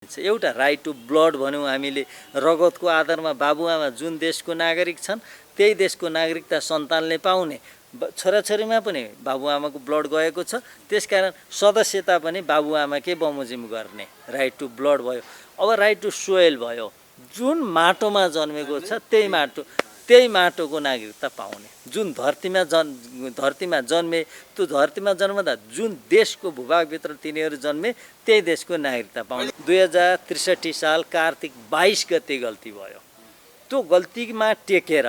एउटा right to blood भन्यौँ हामीले रगतको आधारमा बाबुआमा जुन देशको नागरिक छन् त्यही देशको नागरिकता सन्तानले पाउने छोराछोरीमा पनि बाबुआमाको ब्लड गएको छ त्यसकारण सदस्यता पनि बाबुआमाकै बमोजिम गर्ने राइट टु ब्लड भयो। अब राइट टु सोयल भयो जुन माटोमा जन्मेको छ त्यही माटोको नागरिकता पाउने जुन धरतीमा जन्मे त्यो धरतीमा जन्मदा जुन देशको भूभागभित्र तिनीहरू जन्मे त्यही देशको नागरिकता पाउने। 2063 साल कार्तिक 22 गते गल्ती भयो। त्यो गल्तीमा टेकेर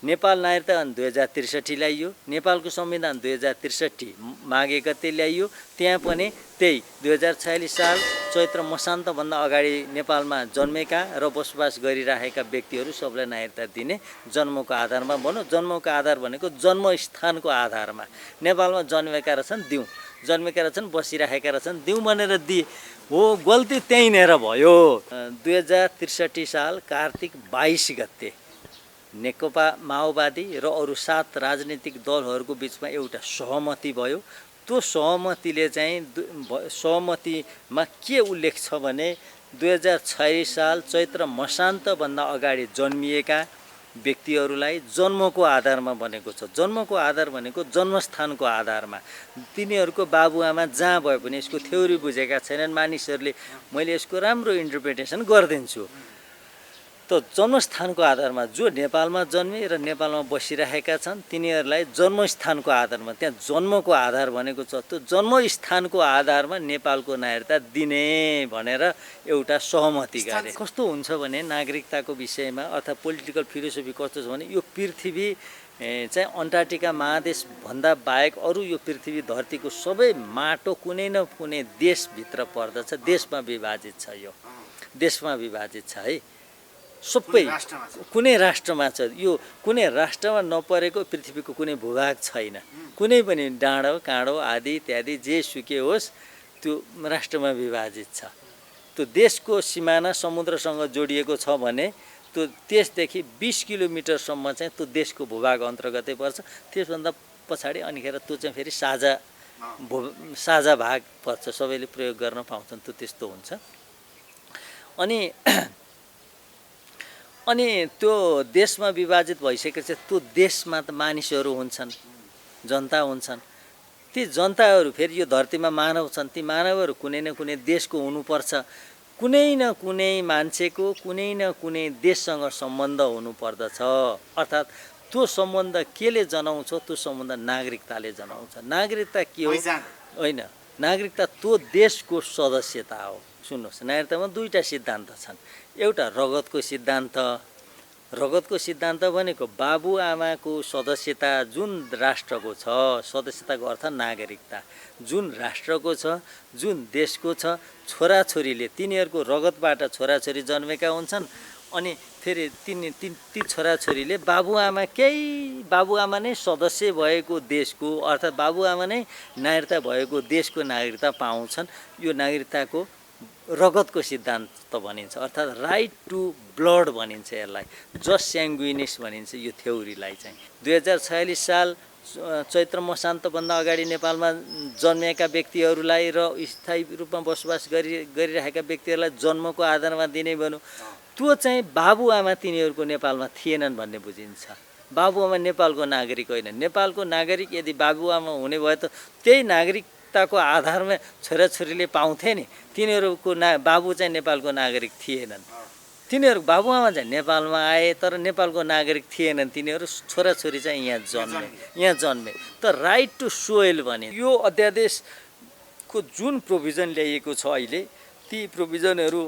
नेपाल नागरिकता 2063 ल्याइयो। नेपालको संविधान 2063 माघ 1 गते ल्याइयो। त्यहाँ पनि त्यही 2046 साल चैत्र मसान्तभन्दा अगाडि नेपालमा जन्मेका र बसोबास गरिरहेका व्यक्तिहरू सबलाई नागरिकता दिने जन्मको आधारमा भनौँ। जन्मको आधार भनेको जन्मस्थानको आधारमा नेपालमा जन्मेका रहेछन् दिउँ, जन्मेका रहेछन् बसिरहेका रहेछन् दिउँ भनेर दिए हो। गल्ती त्यहीँनिर भयो। 2063 साल कार्तिक 22 गते नेकपा माओवादी र अरू 7 राजनीतिक दलहरूको बिचमा एउटा सहमति भयो। त्यो सहमतिले चाहिँ सहमतिमा के उल्लेख छ भने 2046 साल चैत्र मसान्तभन्दा अगाडि जन्मिएका व्यक्तिहरूलाई जन्मको आधारमा बनेको छ। जन्मको आधार भनेको जन्मस्थानको आधारमा तिनीहरूको बाबुआमा जहाँ भए पनि यसको थ्योरी बुझेका छैनन् मानिसहरूले। मैले यसको राम्रो इन्टरप्रिटेसन गरिदिन्छु। त जन्मस्थानको आधारमा जो नेपालमा जन्मे र नेपालमा बसिरहेका छन् तिनीहरूलाई जन्मस्थानको आधारमा त्यहाँ जन्मको आधार भनेको छ। त्यो जन्मस्थानको आधारमा नेपालको नागरिकता दिने भनेर एउटा सहमति गरे। कस्तो हुन्छ भने नागरिकताको विषयमा अर्थात् पोलिटिकल फिलोसफी कस्तो छ भने यो पृथ्वी चाहिँ अन्टार्कटिका महादेशभन्दा बाहेक अरू यो पृथ्वी धरतीको सबै माटो कुनै न कुनै देशभित्र पर्दछ। देशमा विभाजित छ। यो देशमा विभाजित छ है। सबै कुनै राष्ट्रमा छ। यो कुनै राष्ट्रमा नपरेको पृथ्वीको कुनै भूभाग छैन। कुनै पनि डाँडो काँडो आदि इत्यादि जे सुके होस् त्यो राष्ट्रमा विभाजित छ। त्यो देशको सिमाना समुद्रसँग जोडिएको छ भने त्यो त्यसदेखि 20 किलोमिटरसम्म चाहिँ त्यो देशको भूभाग अन्तर्गतै पर्छ। त्यसभन्दा पछाडि अनिखेर त्यो चाहिँ फेरि साझा भाग पर्छ। सबैले प्रयोग गर्न पाउँछन्। त्यो त्यस्तो हुन्छ। अनि त्यो देशमा विभाजित भइसकेपछि त्यो देशमा त मानिसहरू हुन्छन्, जनता हुन्छन्। ती जनताहरू फेरि यो धरतीमा मानव छन्। ती मानवहरू कुनै न कुनै देशको हुनुपर्छ। कुनै न कुनै मान्छेको कुनै न कुनै देशसँग सम्बन्ध हुनुपर्दछ। अर्थात् त्यो सम्बन्ध केले जनाउँछ? त्यो सम्बन्ध नागरिकताले जनाउँछ। नागरिकता के हो? होइन, नागरिकता त्यो देशको सदस्यता हो। सुन्नुहोस्, नागरिकतामा दुईवटा सिद्धान्त छन्। एउटा रगतको सिद्धान्त। रगतको सिद्धान्त भनेको बाबुआमाको सदस्यता जुन राष्ट्रको छ, सदस्यताको अर्थ नागरिकता जुन राष्ट्रको छ, जुन देशको छ, छोराछोरीले तिनीहरूको रगतबाट छोराछोरी जन्मेका हुन्छन्। अनि फेरि ती छोराछोरीले बाबुआमा नै सदस्य भएको देशको अर्थात् बाबुआमा नै नागरिकता भएको देशको नागरिकता पाउँछन्। यो नागरिकताको रगतको सिद्धान्त भनिन्छ। अर्थात् राइट टु ब्लड भनिन्छ। यसलाई जस्ट स्याङ्गुइनिस भनिन्छ। यो थ्योरीलाई चाहिँ 2046 साल चैत्र मसान्तभन्दा अगाडि नेपालमा जन्मेका व्यक्तिहरूलाई र स्थायी रूपमा बसोबास गरिरहेका व्यक्तिहरूलाई जन्मको आधारमा दिने भनौँ। त्यो चाहिँ बाबुआमा तिनीहरूको नेपालमा थिएनन् भन्ने बुझिन्छ। बाबुआमा नेपालको नागरिक होइन। नेपालको नागरिक यदि बाबुआमा हुने भए त त्यही नागरिकताको आधारमा छोराछोरीले पाउँथे नि। तिनीहरूको बाबु चाहिँ नेपालको नागरिक थिएनन्। तिनीहरू बाबुआमा चाहिँ नेपालमा आए तर नेपालको नागरिक थिएनन्। तिनीहरू छोराछोरी चाहिँ यहाँ जन्मे। त राइट टु सोयल भने यो अध्यादेशको जुन प्रोभिजन ल्याइएको छ अहिले ती प्रोभिजनहरू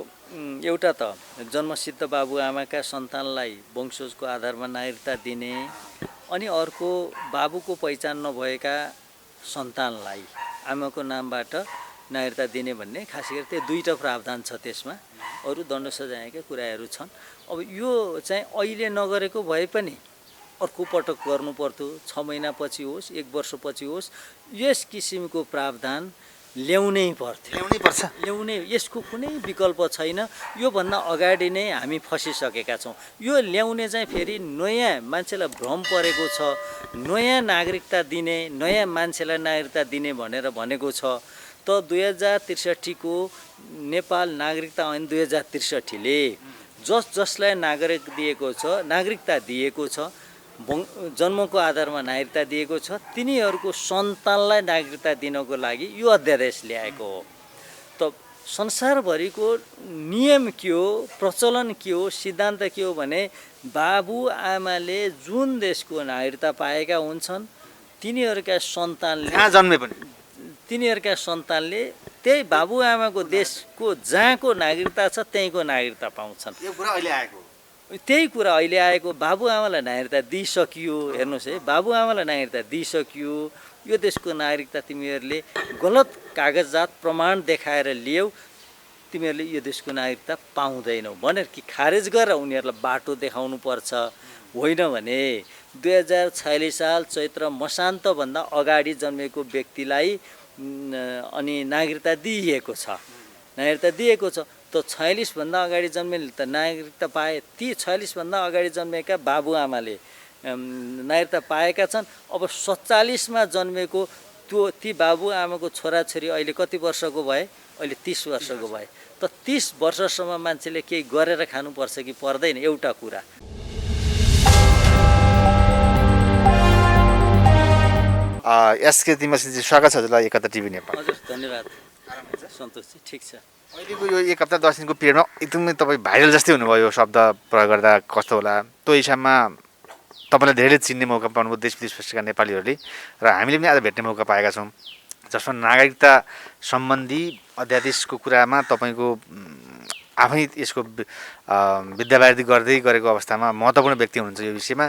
एउटा त जन्मसिद्ध बाबुआमाका सन्तानलाई वंशजको आधारमा नागरिकता दिने, अनि अर्को बाबुको पहिचान नभएका सन्तानलाई आमाको नामबाट नागरिकता दिने भन्ने खास गरी त्यो दुईवटा प्रावधान छ। त्यसमा अरू दण्ड सजायका कुराहरू छन्। अब यो चाहिँ अहिले नगरेको भए पनि अर्को पटक गर्नु पर्थ्यो। 6 महिनापछि होस् 1 वर्षपछि होस् यस किसिमको प्रावधान ल्याउनै ल्याउने यसको कुनै विकल्प छैन। योभन्दा अगाडि नै हामी फसिसकेका छौँ। यो ल्याउने चाहिँ फेरि नयाँ मान्छेलाई भ्रम परेको छ। नयाँ नागरिकता दिने, नयाँ मान्छेलाई नागरिकता दिने भनेर भनेको छ। त 2063 को नेपाल नागरिकता ऐन 2063 ले जसलाई नागरिकता दिएको छ, जन्मको आधारमा नागरिकता दिएको छ, तिनीहरूको सन्तानलाई नागरिकता दिनको लागि यो अध्यादेश ल्याएको हो। त संसारभरिको नियम के हो, प्रचलन के हो, सिद्धान्त के हो भने बाबुआमाले जुन देशको नागरिकता पाएका हुन्छन् तिनीहरूका सन्तानले कहाँ जन्मे पनि तिनीहरूका सन्तानले त्यही बाबुआमाको देशको जहाँको नागरिकता छ त्यहीँको नागरिकता पाउँछन्। यो कुरा अहिले आएको त्यही कुरा अहिले आएको। बाबुआमालाई नागरिकता दिइसकियो, हेर्नुहोस् है, बाबुआमालाई नागरिकता दिइसकियो, यो देशको नागरिकता तिमीहरूले गलत कागजात प्रमाण देखाएर ल्याऊ, तिमीहरूले यो देशको नागरिकता पाउँदैनौ भनेर कि खारेज गरेर उनीहरूलाई बाटो देखाउनु पर्छ। होइन भने 2046 साल चैत्र मसान्तभन्दा अगाडि जन्मेको व्यक्तिलाई अनि नागरिकता दिइएको छ, त 46 भन्दा अगाडि जन्मेले त नागरिकता पाए। ती 46 भन्दा अगाडि जन्मेका बाबुआमाले नागरिकता पाएका छन्। अब 47 मा जन्मेको ती बाबुआमाको छोराछोरी अहिले कति वर्षको भए? अहिले 30 वर्षको भए। त 30 वर्षसम्म मान्छेले केही गरेर खानुपर्छ कि पर्दैन? एउटा कुरा। एसके तिमसिंजी, स्वागत छ हजुरलाई एकता टिभी नेपाल। हजुर, धन्यवाद। सन्तोषजी, ठिक छ। अहिलेको यो एक हप्ता 10 दिनको पिरियडमा एकदमै तपाईँ भाइरल जस्तै हुनुभयो, शब्द प्रयोग गर्दा कस्तो होला। त्यो हिसाबमा तपाईँलाई धेरैले चिन्ने मौका पाउनुभयो देश विदेश बसेका नेपालीहरूले, र हामीले पनि आज भेट्ने मौका पाएका छौँ, जसमा नागरिकता सम्बन्धी अध्यादेशको कुरामा तपाईँको आफै यसको विद्यावारिधि गर्दै गरेको अवस्थामा महत्त्वपूर्ण व्यक्ति हुनुहुन्छ। यो विषयमा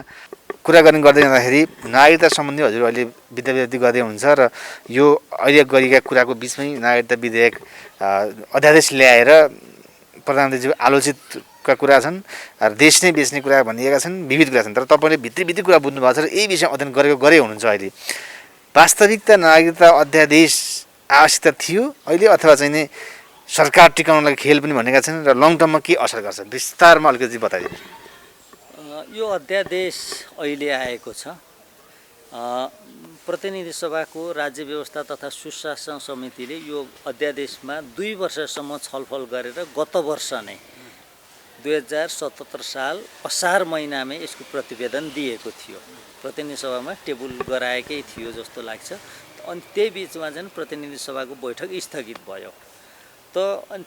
कुरा गर्ने गर्दै जाँदाखेरि नागरिकता सम्बन्धी हजुर अहिले विद्यावारिधि गर्दै हुनुहुन्छ, र यो अहिले गरिएका कुराको बिचमै नागरिकता विधेयक अध्यादेश ल्याएर प्रधानमन्त्रीज्यू आलोचितका कुरा छन्, र देश नै बेच्ने कुरा भनिएका छन्, विविध कुरा छन्। तर तपाईँले भित्री कुरा बुझ्नु भएको छ र यही विषय अध्ययन गरे हुनुहुन्छ। अहिले वास्तविकता नागरिकता अध्यादेश आवश्यकता थियो अहिले, अथवा चाहिँ नि सरकार टिकाउनलाई खेल पनि भनेका छन्, र लङ टर्ममा के असर गर्छ विस्तारमा अलिकति बताइदिनु। यो अध्यादेश अहिले आएको छ। प्रतिनिधि सभाको राज्य व्यवस्था तथा सुशासन समितिले यो अध्यादेशमा 2 वर्षसम्म छलफल गरेर गत वर्ष नै 2077 साल असार महिनामै यसको प्रतिवेदन दिएको थियो। प्रतिनिधि सभामा टेबुल गराएकै थियो जस्तो लाग्छ। अनि त्यही बिचमा चाहिँ प्रतिनिधि सभाको बैठक स्थगित भयो। अनि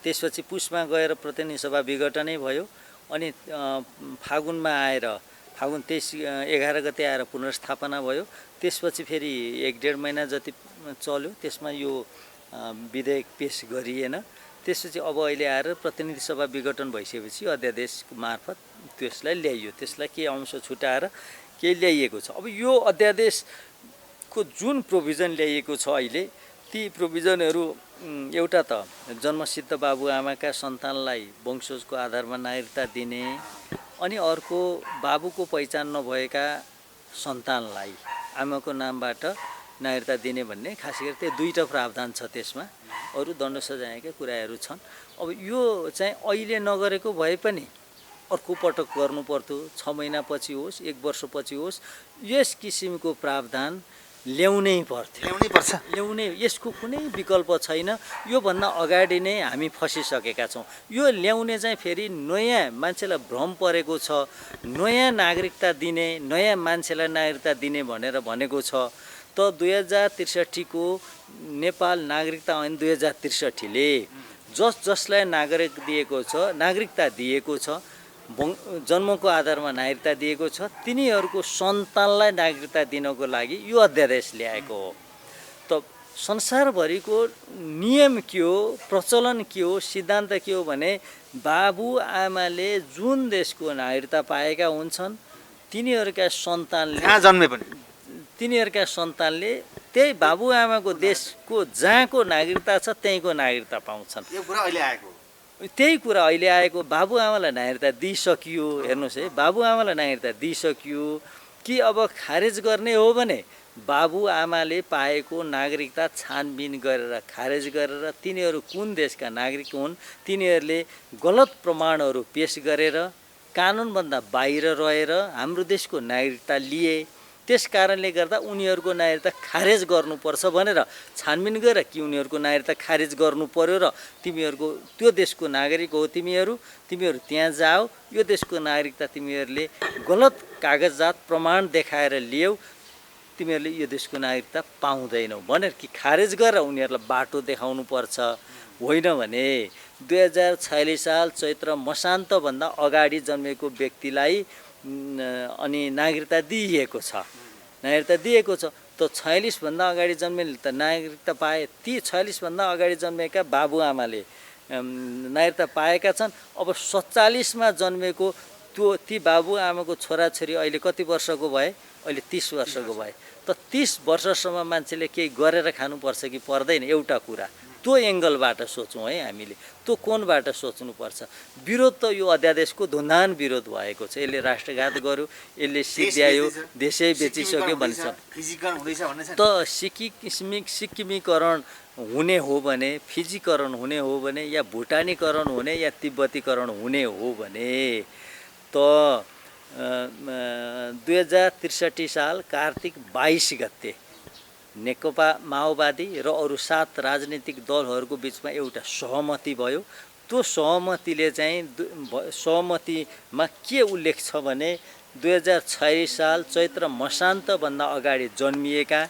त्यसपछि पुसमा गएर प्रतिनिधि सभा विघटनै भयो। अनि फागुनमा आएर फागुन 11 गते आएर पुनर्स्थापना भयो। त्यसपछि फेरि 1-1.5 महिना जति चल्यो, त्यसमा यो विधेयक पेश गरिएन। त्यसपछि अब अहिले आएर प्रतिनिधि सभा विघटन भइसकेपछि अध्यादेश मार्फत त्यसलाई ल्याइयो, त्यसलाई केही अंश छुटाएर केही ल्याइएको छ। अब यो अध्यादेशको जुन प्रोभिजन ल्याइएको छ अहिले, ती प्रोभिजनहरू एउटा त जन्मसिद्ध बाबुआमाका सन्तानलाई वंशजको आधारमा नागरिकता दिने, अनि अर्को बाबुको पहिचान नभएका सन्तानलाई आमाको नामबाट नागरिकता दिने भन्ने खास गरी त्यो 2टा प्रावधान छ। त्यसमा अरू दण्ड सजायका कुराहरू छन्। अब यो चाहिँ अहिले नगरेको भए पनि अर्को पटक गर्नु पर्थ्यो, 6 महिनापछि होस्, 1 वर्षपछि होस्, यस किसिमको प्रावधान ल्याउनै पर्थ्यो, ल्याउनै, यसको कुनै विकल्प छैन। योभन्दा अगाडि नै हामी फसिसकेका छौँ। यो ल्याउने चाहिँ फेरि नयाँ मान्छेलाई भ्रम परेको छ, नयाँ नागरिकता दिने, नयाँ मान्छेलाई नागरिकता दिने भनेर भनेको छ। त 2063 को नेपाल नागरिकता ऐन 2063 ले जसलाई नागरिकता दिएको छ, जन्मको आधारमा नागरिकता दिएको छ, तिनीहरूको सन्तानलाई नागरिकता दिनको लागि यो अध्यादेश ल्याएको हो। त संसारभरिको नियम के हो, प्रचलन के हो, सिद्धान्त के हो भने बाबुआमाले जुन देशको नागरिकता पाएका हुन्छन् तिनीहरूका सन्तानले कहाँ जन्मे पनि तिनीहरूका सन्तानले त्यही बाबुआमाको देशको जहाँको नागरिकता छ त्यहीँको नागरिकता पाउँछन्। यो कुरा अहिले आएको, त्यही कुरा अहिले आएको। बाबुआमालाई नागरिकता दिइसकियो, हेर्नुहोस् है, बाबुआमालाई नागरिकता दिइसकियो कि अब खारेज गर्ने हो भने बाबुआमाले पाएको नागरिकता छानबिन गरेर खारेज गरेर तिनीहरू कुन देशका नागरिक हुन् तिनीहरूले गलत प्रमाणहरू पेश गरेर कानुनभन्दा बाहिर रहेर हाम्रो देशको नागरिकता लिए। त्यस कारणले गर्दा उनीहरूको नागरिकता खारेज गर्नुपर्छ भनेर छानबिन गरेर कि उनीहरूको नागरिकता खारेज गर्नु पर्यो र तिमीहरूको त्यो देशको नागरिक हो तिमीहरू त्यहाँ जाऊ, यो देशको नागरिकता तिमीहरूले गलत कागजात प्रमाण देखाएर लियौ, तिमीहरूले यो देशको नागरिकता पाउँदैनौ भनेर कि खारेज गरेर उनीहरूलाई बाटो देखाउनु पर्छ। होइन भने 2046 साल चैत्र मसान्तभन्दा अगाडि जन्मेको व्यक्तिलाई अनि नागरिकता दिइएको छ। त 46 भन्दा अगाडि जन्मेले त नागरिकता पाए। ती 46 भन्दा अगाडि जन्मेका बाबुआमाले नागरिकता पाएका छन्। अब 47 मा जन्मेको ती बाबुआमाको छोराछोरी अहिले कति वर्षको भए? अहिले 30 वर्षको भए। त 30 वर्षसम्म मान्छेले केही गरेर खानुपर्छ कि पर्दैन? एउटा कुरा त्यो एङ्गलबाट सोचौँ है हामीले, त्यो कोणबाट सोच्नुपर्छ। विरोध त यो अध्यादेशको धुन्धान विरोध भएको छ। यसले राष्ट्रघात गर्यो, यसले सिद्ध्यायो, देशै बेचिसक्यो भन्छ। त सिक्किमीकरण हुने हो भने, फिजीकरण हुने हो भने, या भुटानीकरण हुने या तिब्बतीकरण हुने हो भने त 2063 साल कार्तिक 22 गते नेकपा माओवादी र अरू 7 राजनीतिक दलहरूको बिचमा एउटा सहमति भयो। त्यो सहमतिले चाहिँ सहमतिमा के उल्लेख छ भने 2046 साल चैत्र मसान्तभन्दा अगाडि जन्मिएका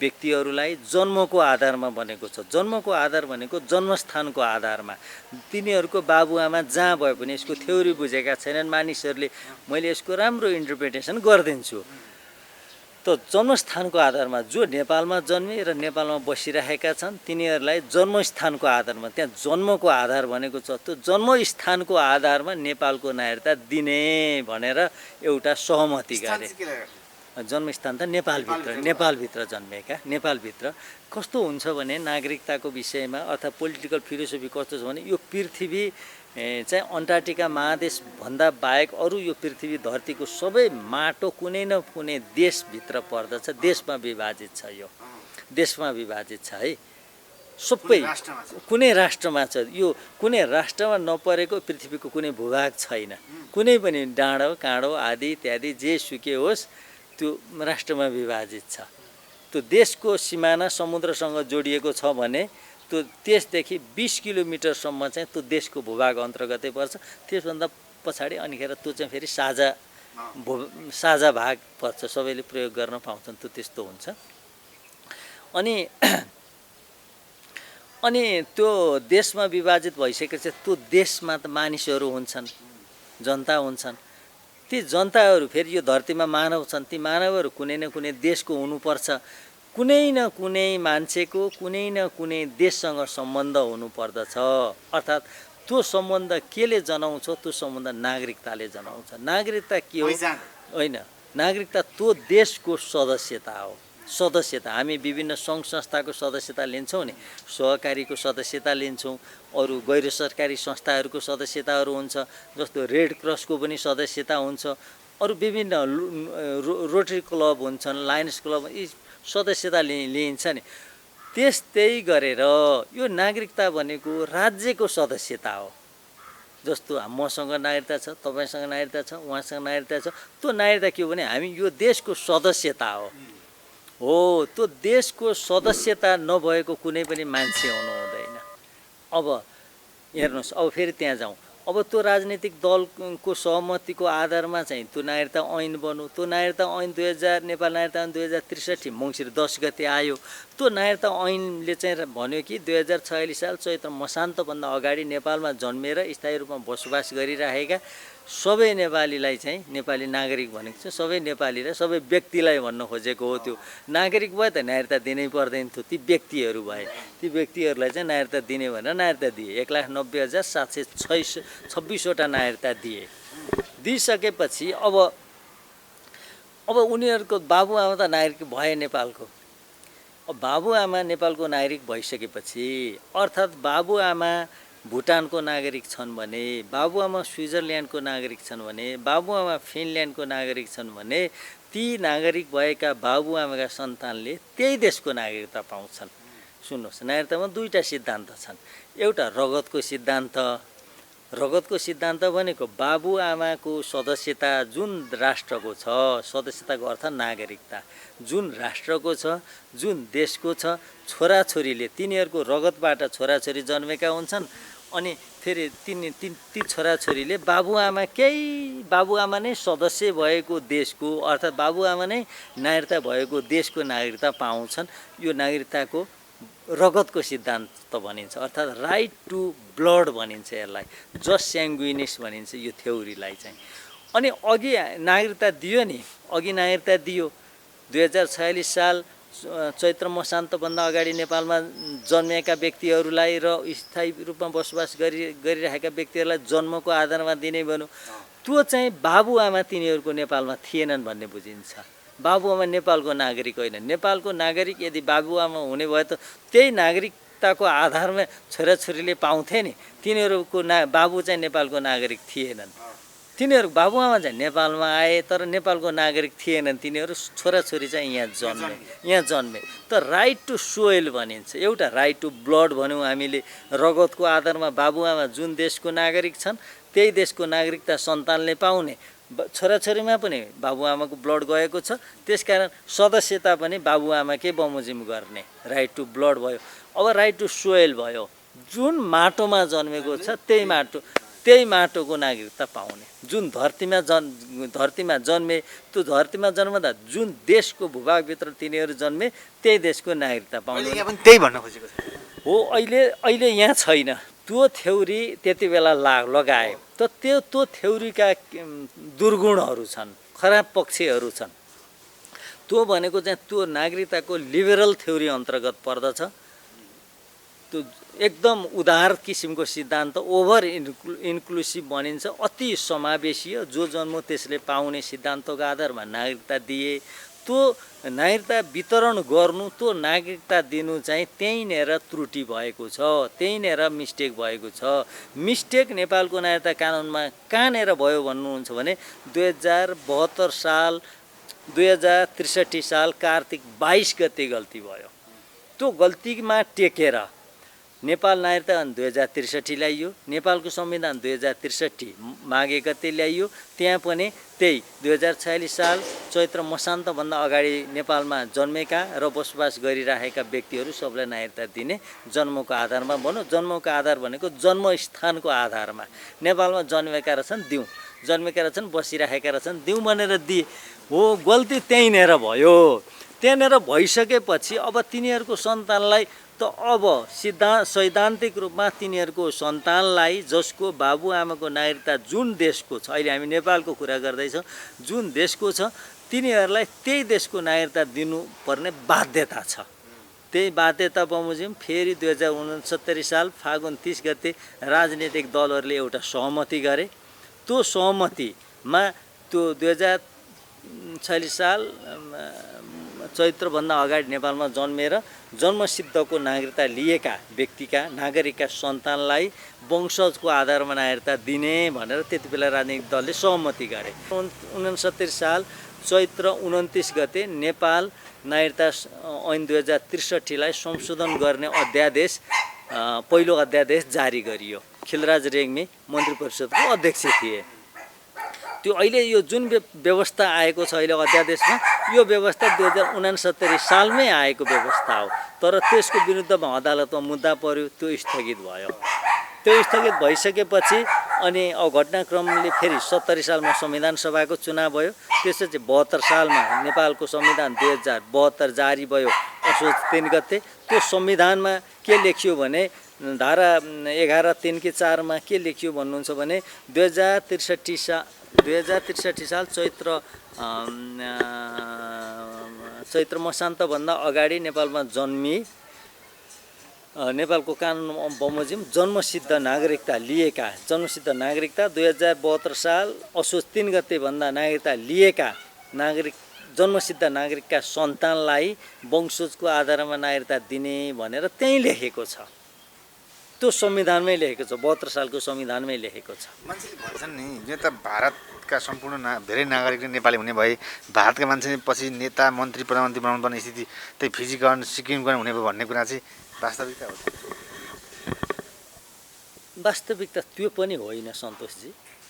व्यक्तिहरूलाई जन्मको आधारमा बनेको छ। जन्मको आधार भनेको जन्मस्थानको आधारमा। तिनीहरूको बाबुआमा जहाँ भए पनि यसको थ्योरी बुझेका छैनन् मानिसहरूले, मैले यसको राम्रो इन्टरप्रिटेसन गरिदिन्छु। त जन्मस्थानको आधारमा जो नेपालमा जन्मे र नेपालमा बसिरहेका छन् तिनीहरूलाई जन्मस्थानको आधारमा, त्यहाँ जन्मको आधार भनेको छ, त्यो जन्मस्थानको आधारमा नेपालको नागरिकता दिने भनेर एउटा सहमति गरे। जन्मस्थान त नेपालभित्र जन्मेका, नेपालभित्र कस्तो हुन्छ भने नागरिकताको विषयमा अर्थात् पोलिटिकल फिलोसफी कस्तो छ भने यो पृथ्वी चाहिँ अन्टार्कटिका महादेशभन्दा बाहेक अरू यो पृथ्वी धरतीको सबै माटो कुनै न कुनै देशभित्र पर्दछ। देशमा विभाजित छ, यो देशमा विभाजित छ है, सबै कुनै राष्ट्रमा छ। यो कुनै राष्ट्रमा नपरेको पृथ्वीको कुनै भूभाग छैन। कुनै पनि डाँडो काँडो आदि इत्यादि जे सुके होस् त्यो राष्ट्रमा विभाजित छ। त्यो देशको सिमाना समुद्रसँग जोडिएको छ भने त्यो त्यसदेखि 20 किलोमिटरसम्म चाहिँ त्यो देशको भूभाग अन्तर्गतै पर्छ। त्यसभन्दा पछाडि अनिखेर त्यो चाहिँ फेरि साझा भाग पर्छ, सबैले प्रयोग गर्न पाउँछन्, त्यो त्यस्तो हुन्छ। अनि त्यो देशमा विभाजित भइसकेपछि त्यो देशमा त मानिसहरू हुन्छन्, जनता हुन्छन्। ती जनताहरू फेरि यो धरतीमा मानव छन्। ती मानवहरू कुनै न कुनै देशको हुनुपर्छ। कुनै न कुनै मान्छेको कुनै न कुनै देशसँग सम्बन्ध हुनुपर्दछ। अर्थात् त्यो सम्बन्ध केले जनाउँछ? त्यो सम्बन्ध नागरिकताले जनाउँछ। नागरिकता के हो? होइन, नागरिकता त्यो देशको सदस्यता हो। सदस्यता हामी विभिन्न सङ्घ संस्थाको सदस्यता लिन्छौँ नि, सहकारीको सदस्यता लिन्छौँ, अरू गैर सरकारी संस्थाहरूको सदस्यताहरू हुन्छ, जस्तो रेड क्रसको पनि सदस्यता हुन्छ, अरू विभिन्न रोटरी क्लब हुन्छन्, लायन्स क्लब, यी सदस्यता लिइन्छ नि। त्यस्तै गरेर यो नागरिकता भनेको राज्यको सदस्यता हो। जस्तो मसँग नागरिकता छ, तपाईँसँग नागरिकता छ, उहाँसँग नागरिकता छ। त्यो नागरिकता के हो भने हामी यो देशको सदस्यता हो। त्यो देशको सदस्यता नभएको कुनै पनि मान्छे हुनु हुँदैन। अब हेर्नुहोस्, अब फेरि त्यहाँ जाउँ। अब त्यो राजनीतिक दलको सहमतिको आधारमा चाहिँ त्यो नागरिकता ऐन बन्यो। त्यो नागरिकता ऐन नेपाल नागरिकता ऐन 2063 मङ्सिर 10 गते आयो। त्यो नागरिकता ऐनले चाहिँ भन्यो कि 2046 साल चैत्र मसान्तभन्दा अगाडि नेपालमा जन्मेर स्थायी रूपमा बसोबास गरिरहेका सबै नेपालीलाई चाहिँ नेपाली नागरिक भनेको छ। सबै नेपालीलाई, सबै व्यक्तिलाई भन्न खोजेको हो। त्यो नागरिक भए त नागरिकता दिनै पर्दैन थियो। ती व्यक्तिहरू भए, ती व्यक्तिहरूलाई चाहिँ नागरिकता दिने भनेर नागरिकता दिए। 1,90,726वटा नागरिकता दिइसकेपछि अब उनीहरूको बाबुआमा त नागरिक भए नेपालको। अब बाबुआमा नेपालको नागरिक भइसकेपछि अर्थात् बाबुआमा भुटानको नागरिक छन् भने, बाबुआमा स्विजरल्यान्डको नागरिक छन् भने, बाबुआमा फिनल्यान्डको नागरिक छन् भने ती नागरिक भएका बाबुआमाका सन्तानले त्यही देशको नागरिकता पाउँछन्। सुन्नुहोस्, नागरिकतामा दुईवटा सिद्धान्त छन्। एउटा रगतको सिद्धान्त रगतको सिद्धान्त भनेको बाबुआमाको सदस्यता जुन राष्ट्रको छ, सदस्यताको अर्थ नागरिकता जुन राष्ट्रको छ, जुन देशको छ, छोराछोरीले तिनीहरूको रगतबाट छोराछोरी जन्मेका हुन्छन् अनि फेरि ती छोराछोरीले बाबुआमा नै सदस्य भएको देशको अर्थात् बाबुआमा नै नागरिकता भएको देशको नागरिकता पाउँछन्। यो नागरिकताको रगतको सिद्धान्त भनिन्छ, अर्थात् राइट टु ब्लड भनिन्छ, यसलाई जस्ट स्याङ्गुइनिस भनिन्छ यो थ्योरीलाई चाहिँ। अनि अघि नागरिकता दियो नि, अघि नागरिकता दियो 2046 साल चैत्र मसान्तभन्दा अगाडि नेपालमा जन्मिएका व्यक्तिहरूलाई र स्थायी रूपमा बसोबास गरिरहेका व्यक्तिहरूलाई जन्मको आधारमा दिने भनौँ, त्यो चाहिँ बाबुआमा तिनीहरूको नेपालमा थिएनन् भन्ने बुझिन्छ। बाबुआमा नेपालको नागरिक होइन। नेपालको नागरिक यदि बाबुआमा हुने भए त त्यही नागरिकताको आधारमा छोराछोरीले पाउँथे नि। तिनीहरूको बाबु चाहिँ नेपालको नागरिक थिएनन्। तिनीहरू बाबुआमा चाहिँ नेपालमा आए तर नेपालको नागरिक थिएनन्। तिनीहरू छोराछोरी चाहिँ यहाँ जन्मे त राइट टु सोइल भनिन्छ। एउटा राइट टु ब्लड भनौँ हामीले, रगतको आधारमा बाबुआमा जुन देशको नागरिक छन् त्यही देशको नागरिकता सन्तानले पाउने। छोराछोरीमा पनि बाबुआमाको ब्लड गएको छ, त्यसकारण सदस्यता पनि बाबुआमाकै बमोजिम गर्ने। राइट टु ब्लड भयो। अब राइट टु सोइल भयो, जुन माटोमा जन्मेको छ त्यही माटोको नागरिकता पाउने। जुन धरतीमा जन्मे, त्यो धरतीमा जन्मदा जुन देशको भूभागभित्र तिनीहरू जन्मे त्यही देशको नागरिकता पाउने। त्यही भन्न खोजेको छ हो। अहिले यहाँ छैन त्यो थ्योरी, त्यति बेला लगाए त त्यो थ्योरीका दुर्गुणहरू छन्, खराब पक्षहरू छन्। त्यो भनेको चाहिँ त्यो नागरिकताको लिबरल थ्योरी अन्तर्गत पर्दछ। त्यो एकदम उदार किसिमको सिद्धान्त, ओभर इन्क्लुसिभ भनिन्छ, अति समावेशीय, जो जन्म त्यसले पाउने सिद्धान्तको आधारमा नागरिकता दिए। त्यो नागरिकता वितरण गर्नु, त्यो नागरिकता दिनु चाहिँ त्यहीँनिर त्रुटि भएको छ, त्यहीँनिर मिस्टेक भएको छ। मिस्टेक नेपालको नागरिकता कानुनमा कहाँनिर भयो भन्नुहुन्छ भने 2063 साल कार्तिक 22 गते गल्ती भयो। त्यो गल्तीमा टेकेर नेपाल नागरिकता 2063 ल्याइयो, नेपालको संविधान 2063 माघे गते ल्याइयो। त्यहाँ पनि त्यही 2046 साल चैत्र मसान्तभन्दा अगाडि नेपालमा जन्मेका र बसोबास गरिरहेका व्यक्तिहरू सबलाई नागरिकता दिने जन्मको आधारमा भनौँ। जन्मको आधार भनेको जन्मस्थानको आधारमा। नेपालमा जन्मेका रहेछन् दिउँ, जन्मेका रहेछन् बसिरहेका रहेछन् दिउँ भनेर दिए हो। गल्ती त्यहीँनिर भयो। त्यहाँनिर भइसकेपछि अब तिनीहरूको सन्तानलाई त अब सैद्धान्तिक रूपमा तिनीहरूको सन्तानलाई, जसको बाबुआमाको नागरिकता जुन देशको छ, अहिले हामी नेपालको कुरा गर्दैछौँ, जुन देशको छ तिनीहरूलाई त्यही देशको नागरिकता दिनुपर्ने बाध्यता छ। त्यही बाध्यता बमोजिम फेरि 2069 साल फागुन 30 गते राजनीतिक दलहरूले एउटा सहमति गरे। त्यो सहमतिमा त्यो 2046 साल चैत्रभन्दा अगाडि नेपालमा जन्मेर जन्मसिद्धको नागरिकता लिएका व्यक्तिका नागरिकका सन्तानलाई वंशजको आधारमा नागरिकता दिने भनेर त्यति बेला राजनीतिक दलले सहमति गरे। 69 साल चैत्र 29 गते नेपाल नागरिकता ऐन 2063लाई संशोधन गर्ने अध्यादेश, पहिलो अध्यादेश जारी गरियो। खिलराज रेग्मी मन्त्री परिषदको अध्यक्ष थिए। त्यो अहिले यो जुन व्यवस्था आएको छ अहिले अध्यादेशमा, यो व्यवस्था 2069 सालमै आएको व्यवस्था हो। तर त्यसको विरुद्धमा अदालतमा मुद्दा पर्यो, त्यो स्थगित भयो। त्यो स्थगित भइसकेपछि अनि घटनाक्रमले फेरि 70 सालमा संविधान सभाको चुनाव भयो। त्यसपछि 72 सालमा नेपालको संविधान 2072 जारी भयो असोज 3 गते। त्यो संविधानमा के लेखियो भने धारा 11(3)(4) के लेखियो भन्नुहुन्छ भने 2063 साल चैत्र मसान्तभन्दा अगाडि नेपालमा जन्मी नेपालको कानुन बमोजिम जन्मसिद्ध नागरिकता लिएका, जन्मसिद्ध नागरिकता 2072 साल असोज 3 गते भन्दा नागरिकता लिएका जन्मसिद्ध नागरिकका सन्तानलाई वंशजको आधारमा नागरिकता दिने भनेर त्यहीँ लेखेको छ। त्यो संविधानमै लेखेको छ, 72 सालको संविधानमै लेखेको छ। मान्छेले भन्छन् नि यो त भारतका सम्पूर्ण धेरै नागरिक नेपाली हुने भए भारतका मान्छे पछि नेता, मन्त्री, प्रधानमन्त्री बनाउनु पर्ने स्थिति त्यही फिजिकरण सिक्किमकरण हुने भयो भन्ने कुरा चाहिँ वास्तविकता हो। वास्तविकता त्यो पनि होइन सन्तोषजी।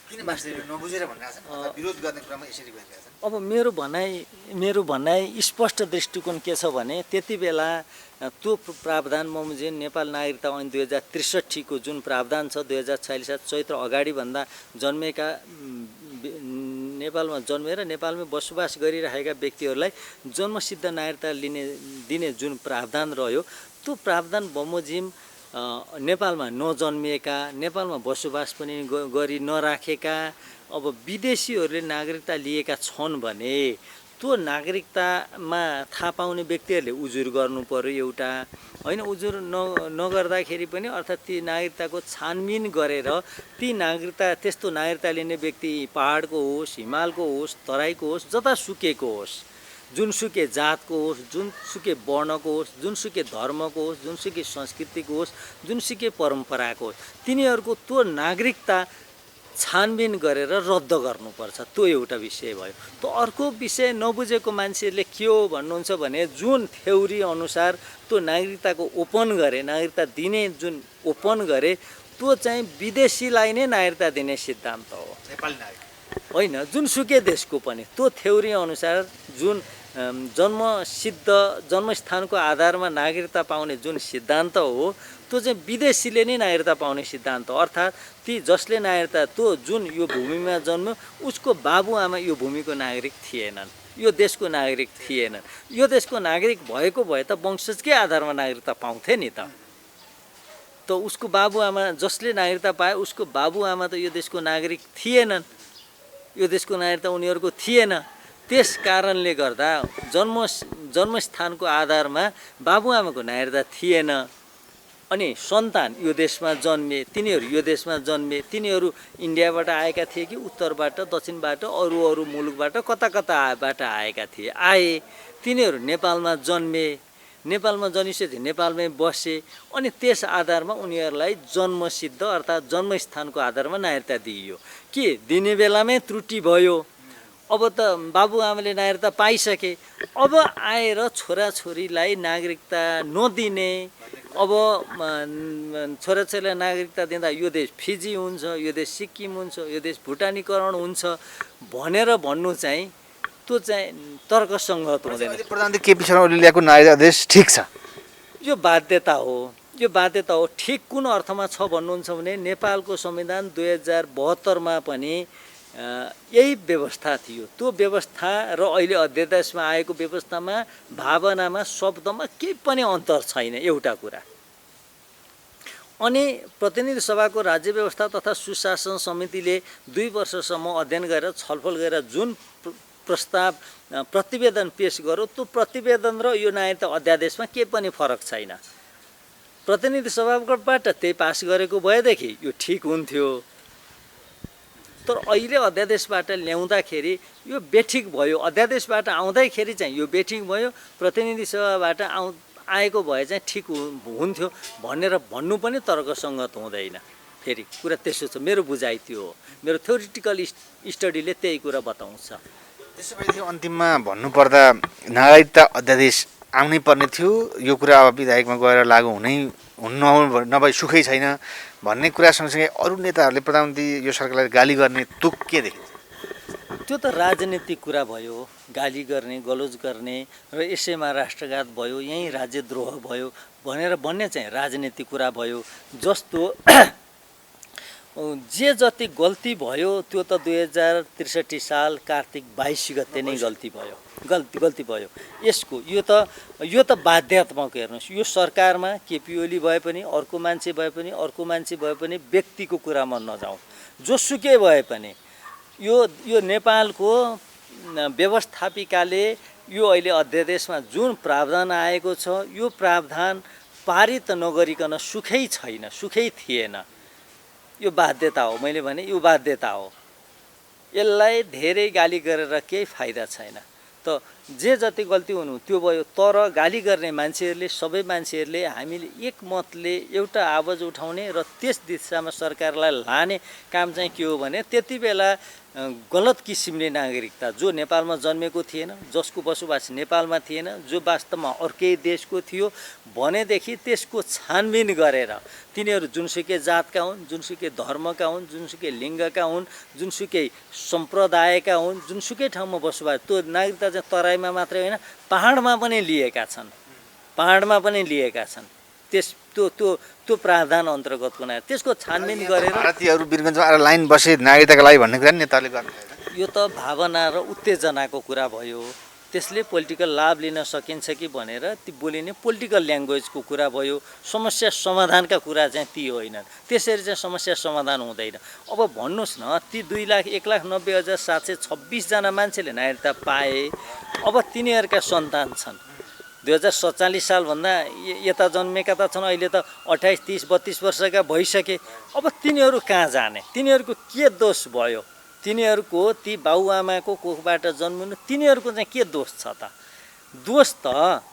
किन मान्छेले नबुझेर भन्ने आछन् अथवा विरोध गर्ने कुरामा यसरी भइरहेका छन्? अब मेरो भनाइ स्पष्ट दृष्टिकोण के छ भने त्यति बेला त्यो प्रावधान बमोजिम नेपाल नागरिकता ऐन 2063 को जुन प्रावधान छ 2046 साल चैत्र अगाडिभन्दा जन्मेका नेपालमा जन्मेर नेपालमै बसोबास गरिरहेका व्यक्तिहरूलाई जन्मसिद्ध नागरिकता दिने जुन प्रावधान रह्यो त्यो प्रावधान बमोजिम नेपालमा नजन्मिएका नेपालमा बसोबास पनि गरी नराखेका अब विदेशीहरूले नागरिकता लिएका छन् भने त्यो नागरिकतामा थाहा पाउने व्यक्तिहरूले उजुर गर्नु पर्यो एउटा होइन। उजुर नगर्दाखेरि पनि अर्थात् ती नागरिकताको छानबिन गरेर ती नागरिकता त्यस्तो नागरिकता लिने व्यक्ति पहाडको होस्, हिमालको होस्, तराईको होस्, जतासुकैको होस्, जुनसुकै जातको होस्, जुनसुकै वर्णको होस्, जुनसुकै धर्मको होस्, जुनसुकै संस्कृतिको होस्, जुनसुकै परम्पराको होस्, तिनीहरूको त्यो नागरिकता छानबिन गरेर रद्द गर्नुपर्छ। त्यो एउटा विषय भयो। त्यो अर्को विषय नबुझेको मान्छेहरूले के हो भन्नुहुन्छ भने जुन थ्योरी अनुसार त्यो नागरिकताको ओपन गरे, नागरिकता दिने जुन ओपन गरे त्यो चाहिँ विदेशीलाई नै नागरिकता दिने सिद्धान्त हो, नेपाली नागरिक होइन जुनसुकै देशको पनि। त्यो थ्योरी अनुसार जुन जन्मस्थानको आधारमा नागरिकता पाउने जुन सिद्धान्त हो त्यो चाहिँ विदेशीले नै नागरिकता पाउने सिद्धान्त हो। अर्थात् ती जसले नागरिकता त्यो जुन यो भूमिमा जन्म्यो उसको बाबुआमा यो भूमिको नागरिक थिएनन्, यो देशको नागरिक थिएनन्। यो देशको नागरिक भएको भए त वंशजकै आधारमा नागरिकता पाउँथे नि त। उसको बाबुआमा जसले नागरिकता पाए उसको बाबुआमा त यो देशको नागरिक थिएनन्, यो देशको नागरिकता उनीहरूको थिएन। त्यस कारणले गर्दा जन्मस्थानको आधारमा बाबुआमाको नागरिकता थिएन। अनि सन्तान यो देशमा जन्मे, तिनीहरू यो देशमा जन्मे, तिनीहरू इन्डियाबाट आएका थिए कि उत्तरबाट, दक्षिणबाट, अरू मुलुकबाट, कताबाट आएका थिए, तिनीहरू नेपालमा जन्मे, नेपालमा जन्मिसकेपछि नेपालमै बसे। अनि त्यस आधारमा उनीहरूलाई जन्मसिद्ध अर्थात् जन्मस्थानको आधारमा नागरिकता दिइयो। के दिने बेलामै त्रुटि भयो? अब त बाबुआमाले नागरिकता पाइसके, अब आएर छोराछोरीलाई नागरिकता नदिने, अब छोराछोरीलाई नागरिकता दिँदा यो देश फिजी हुन्छ, यो देश सिक्किम हुन्छ, यो देश भुटानीकरण हुन्छ भनेर भन्नु चाहिँ त्यो चाहिँ तर्कसङ्गत हुँदैन। प्रधानमन्त्री केपी शर्मा ओलीले ल्याएको नागरिकता आदेश ठिक छ, यो बाध्यता हो, यो बाध्यता हो। ठिक कुन अर्थमा छ भन्नुहुन्छ भने नेपालको संविधान 2072 पनि यही व्यवस्था थियो। त्यो व्यवस्था र अहिले अध्यादेशमा आएको व्यवस्थामा भावनामा शब्दमा केही पनि अन्तर छैन एउटा कुरा। अनि प्रतिनिधि सभाको राज्य व्यवस्था तथा सुशासन समितिले 2 वर्षसम्म अध्ययन गरेर छलफल गरेर जुन प्रस्ताव प्रतिवेदन पेश गर्यो त्यो प्रतिवेदन र यो नागरिकता अध्यादेशमा केही पनि फरक छैन। प्रतिनिधि सभाबाट त्यही पास गरेको भएदेखि यो ठिक हुन्थ्यो। तर अहिले अध्यादेशबाट ल्याउँदाखेरि यो बेठिक भयो, अध्यादेशबाट आउँदाखेरि चाहिँ यो बेठिक भयो, प्रतिनिधि सभाबाट आएको भए चाहिँ ठिक हुन्थ्यो भनेर भन्नु पनि तर्कसङ्गत हुँदैन। फेरि कुरा त्यसो छ, मेरो बुझाइ त्यो हो, मेरो थ्योरिटिकल स्टडीले त्यही कुरा बताउँछ। त्यसो भए अन्तिममा भन्नुपर्दा नागरिकता अध्यादेश आउनै पर्ने थियो, यो कुरा अब विधायकमा गएर लागू नभई सुखै छैन भन्ने कुरा सँगसँगै अरू नेताहरूले प्रधानमन्त्री यो सरकारलाई गाली गर्ने तुक के देखिन्छ? त्यो त राजनीतिक कुरा भयो, गाली गर्ने, गलोज गर्ने र यसैमा राष्ट्रघात भयो, यहीँ राज्यद्रोह भयो भनेर भन्ने चाहिँ राजनीतिक कुरा भयो। जस्तो जे जति गल्ती भयो त्यो त 2063 साल कार्तिक 22 गते नै गल्ती भयो। यसको यो त बाध्यात्मक हेर्नुहोस्, यो सरकारमा केपी ओली भए पनि, अर्को मान्छे भए पनि व्यक्तिको कुरामा नजाउँ, जोसुकै भए पनि यो नेपालको व्यवस्थापिकाले यो अहिले अध्यादेशमा जुन प्रावधान आएको छ यो प्रावधान पारित नगरिकन सुखै छैन, सुखै थिएन। यो बाध्यता हो, मैले भने यो बाध्यता हो। यसलाई धेरै गाली गरेर केही फाइदा छैन। त जे जति गल्ती हुनु त्यो भयो। तर गाली गर्ने मान्छेहरूले, सबै मान्छेहरूले हामीले एक मतले एउटा आवाज उठाउने र त्यस दिशामा सरकारलाई लाने काम चाहिँ के हो भने त्यति बेला गलत किसिमले नागरिकता जो नेपालमा जन्मेको थिएन, जसको बसोबास नेपालमा थिएन, जो वास्तवमा अर्कै देशको थियो भनेदेखि त्यसको छानबिन गरेर तिनीहरू जुनसुकै जातका हुन्, जुनसुकै धर्मका हुन्, जुनसुकै लिङ्गका हुन्, जुनसुकै सम्प्रदायका हुन्, जुनसुकै ठाउँमा बसोबास, त्यो नागरिकता चाहिँ तराईमा मात्रै होइन पहाडमा पनि लिएका छन्, पहाडमा पनि लिएका छन्। त्यो प्रावधान अन्तर्गतको नागरिक त्यसको छानबिन गरेर भारतीयहरू वीरगन्जमा आएर लाइन बसे नागरिकताको लागि भन्ने कुरा नेताले गर्नु यो त भावना र उत्तेजनाको कुरा भयो। त्यसले पोलिटिकल लाभ लिन सकिन्छ कि भनेर ती बोलिने पोलिटिकल ल्याङ्ग्वेजको कुरा भयो। समस्या समाधानका कुरा चाहिँ ती होइनन्। त्यसरी चाहिँ समस्या समाधान हुँदैन। अब भन्नुहोस् न, ती 2,01,90,726 जना मान्छेले नागरिकता पाए, अब तिनीहरूका सन्तान छन् 2047 सालभन्दा यता जन्मेका त छन्, अहिले त 28, 30, 32 वर्षका भइसके। अब तिनीहरू कहाँ जाने? तिनीहरूको के दोष भयो? तिनीहरूको ती बाबुआमाको कोखबाट जन्मिनु तिनीहरूको चाहिँ के दोष छ त? दोष त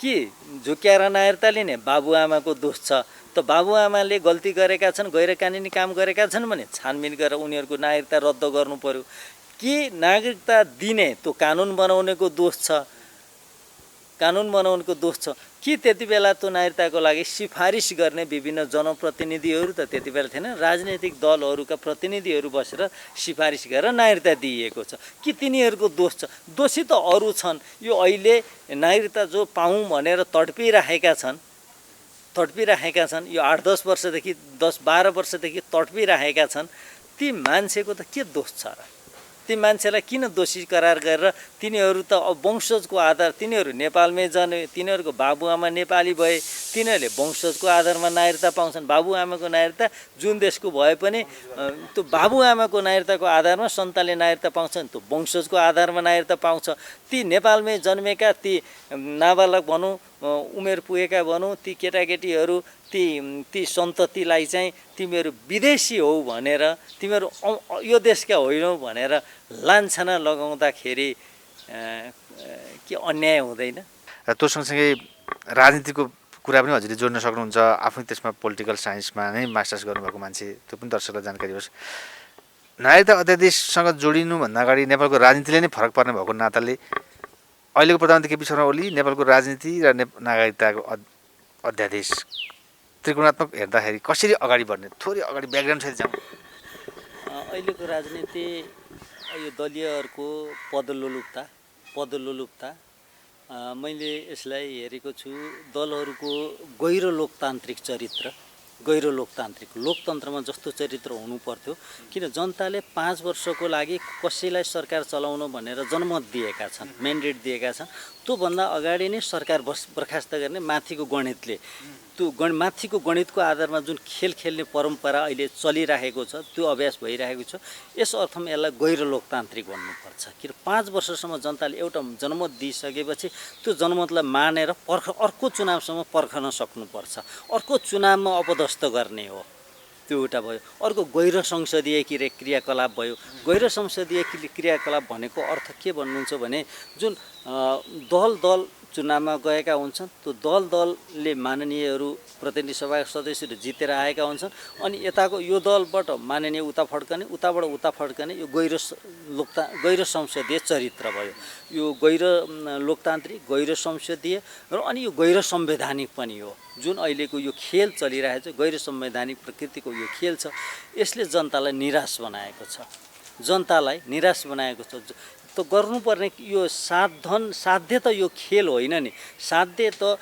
के झुक्याएर नागरिकता लिने बाबुआमाको दोष छ। त बाबुआमाले गल्ती गरेका छन्, गैर कानुनी काम गरेका छन् भने छानबिन गरेर उनीहरूको नागरिकता रद्द गर्नु पर्यो। के नागरिकता दिने त्यो कानुन बनाउनेको दोष छ? कानुन बनाउनुको दोष छ कि त्यति बेला त्यो नागरिकताको लागि सिफारिस गर्ने विभिन्न जनप्रतिनिधिहरू त त्यति बेला थिएन, राजनैतिक दलहरूका प्रतिनिधिहरू बसेर सिफारिस गरेर नागरिकता दिइएको छ कि तिनीहरूको दोष छ? दोषी त अरू छन्। यो अहिले नागरिकता जो पाऊँ भनेर तडपिराखेका छन्, यो 8-10 वर्षदेखि 10-12 वर्षदेखि तडपिराखेका छन्, ती मान्छेको त के दोष छ र? ती मान्छेलाई किन दोषी करार गरेर तिनीहरू त अब वंशजको आधार, तिनीहरू नेपालमै जन्मे, तिनीहरूको बाबुआमा नेपाली भए, तिनीहरूले वंशजको आधारमा नागरिकता पाउँछन्। बाबुआमाको नागरिकता जुन देशको भए पनि त्यो बाबुआमाको नागरिकताको आधारमा सन्तानले नागरिकता पाउँछन्, त्यो वंशजको आधारमा नागरिकता पाउँछ। ती नेपालमै जन्मेका ती नाबालक भनौँ, उमेर पुगेका भनौँ, ती केटाकेटीहरू ती सन्ततिलाई चाहिँ तिमीहरू विदेशी हौ भनेर, तिमीहरू यो देशका होइनौ भनेर लान्छना लगाउँदाखेरि के अन्याय हुँदैन? र त्यो सँगसँगै राजनीतिको कुरा पनि हजुरले जोड्न सक्नुहुन्छ। आफै त्यसमा पोलिटिकल साइन्समा नै मास्टर्स गर्नुभएको मान्छे, त्यो पनि दर्शकलाई जानकारी होस्। नागरिकता अध्यादेशसँग जोडिनुभन्दा अगाडि नेपालको राजनीतिले नै फरक पर्ने भएको नाताले अहिलेको प्रधानमन्त्री केपी शर्मा ओली नेपालको राजनीति र नागरिकताको अध्यादेश त्रिकोणात्मक हेर्दाखेरि कसरी अगाडि बढ्ने, थोरै अगाडि ब्याकग्राउन्ड सहित जाउँ। अहिलेको राजनीति यो दलीयहरूको पदलोलुपता मैले यसलाई हेरेको छु। दलहरूको गैर लोकतान्त्रिक चरित्र, गैर लोकतन्त्रमा जस्तो चरित्र हुनु पर्थ्यो। किन जनताले 5 वर्षको लागि कसैलाई सरकार चलाउनु भनेर जनमत दिएका छन्, म्यान्डेट दिएका छन्। त्योभन्दा अगाडि नै सरकार बर्खास्त गर्ने माथिको गणितले, त्यो माथिको गणितको आधारमा जुन खेल खेल्ने परम्परा अहिले चलिरहेको छ, त्यो अभ्यास भइरहेको छ। यस अर्थमा यसलाई गैर लोकतान्त्रिक भन्नुपर्छ। किन 5 वर्षसम्म जनताले एउटा जनमत दिइसकेपछि त्यो जनमतलाई मानेर अर्को चुनावसम्म पर्खन सक्नुपर्छ। अर्को चुनावमा अपदस्थ गर्ने हो, त्यो एउटा भयो। अर्को गैर संसदीय क्रियाकलाप भयो। गैर संसदीय क्रियाकलाप भनेको अर्थ के भन्नुहुन्छ भने जुन दल चुनावमा गएका हुन्छन्, त्यो दलले माननीयहरू प्रतिनिधि सभाका सदस्यहरू जितेर आएका हुन्छन्, अनि यताको यो दलबाट माननीय उता फड्कने, उताबाट उता फड्कने, यो गैर संसदीय चरित्र भयो। यो गैर लोकतान्त्रिक, गैर संसदीय र अनि यो गैर संवैधानिक पनि हो। जुन अहिलेको यो खेल चलिरहेको छ, गैर संवैधानिक प्रकृतिको यो खेल छ, यसले जनतालाई निराश बनाएको छ। त गर्नुपर्ने यो साध्य त यो खेल होइन नि, साध्य त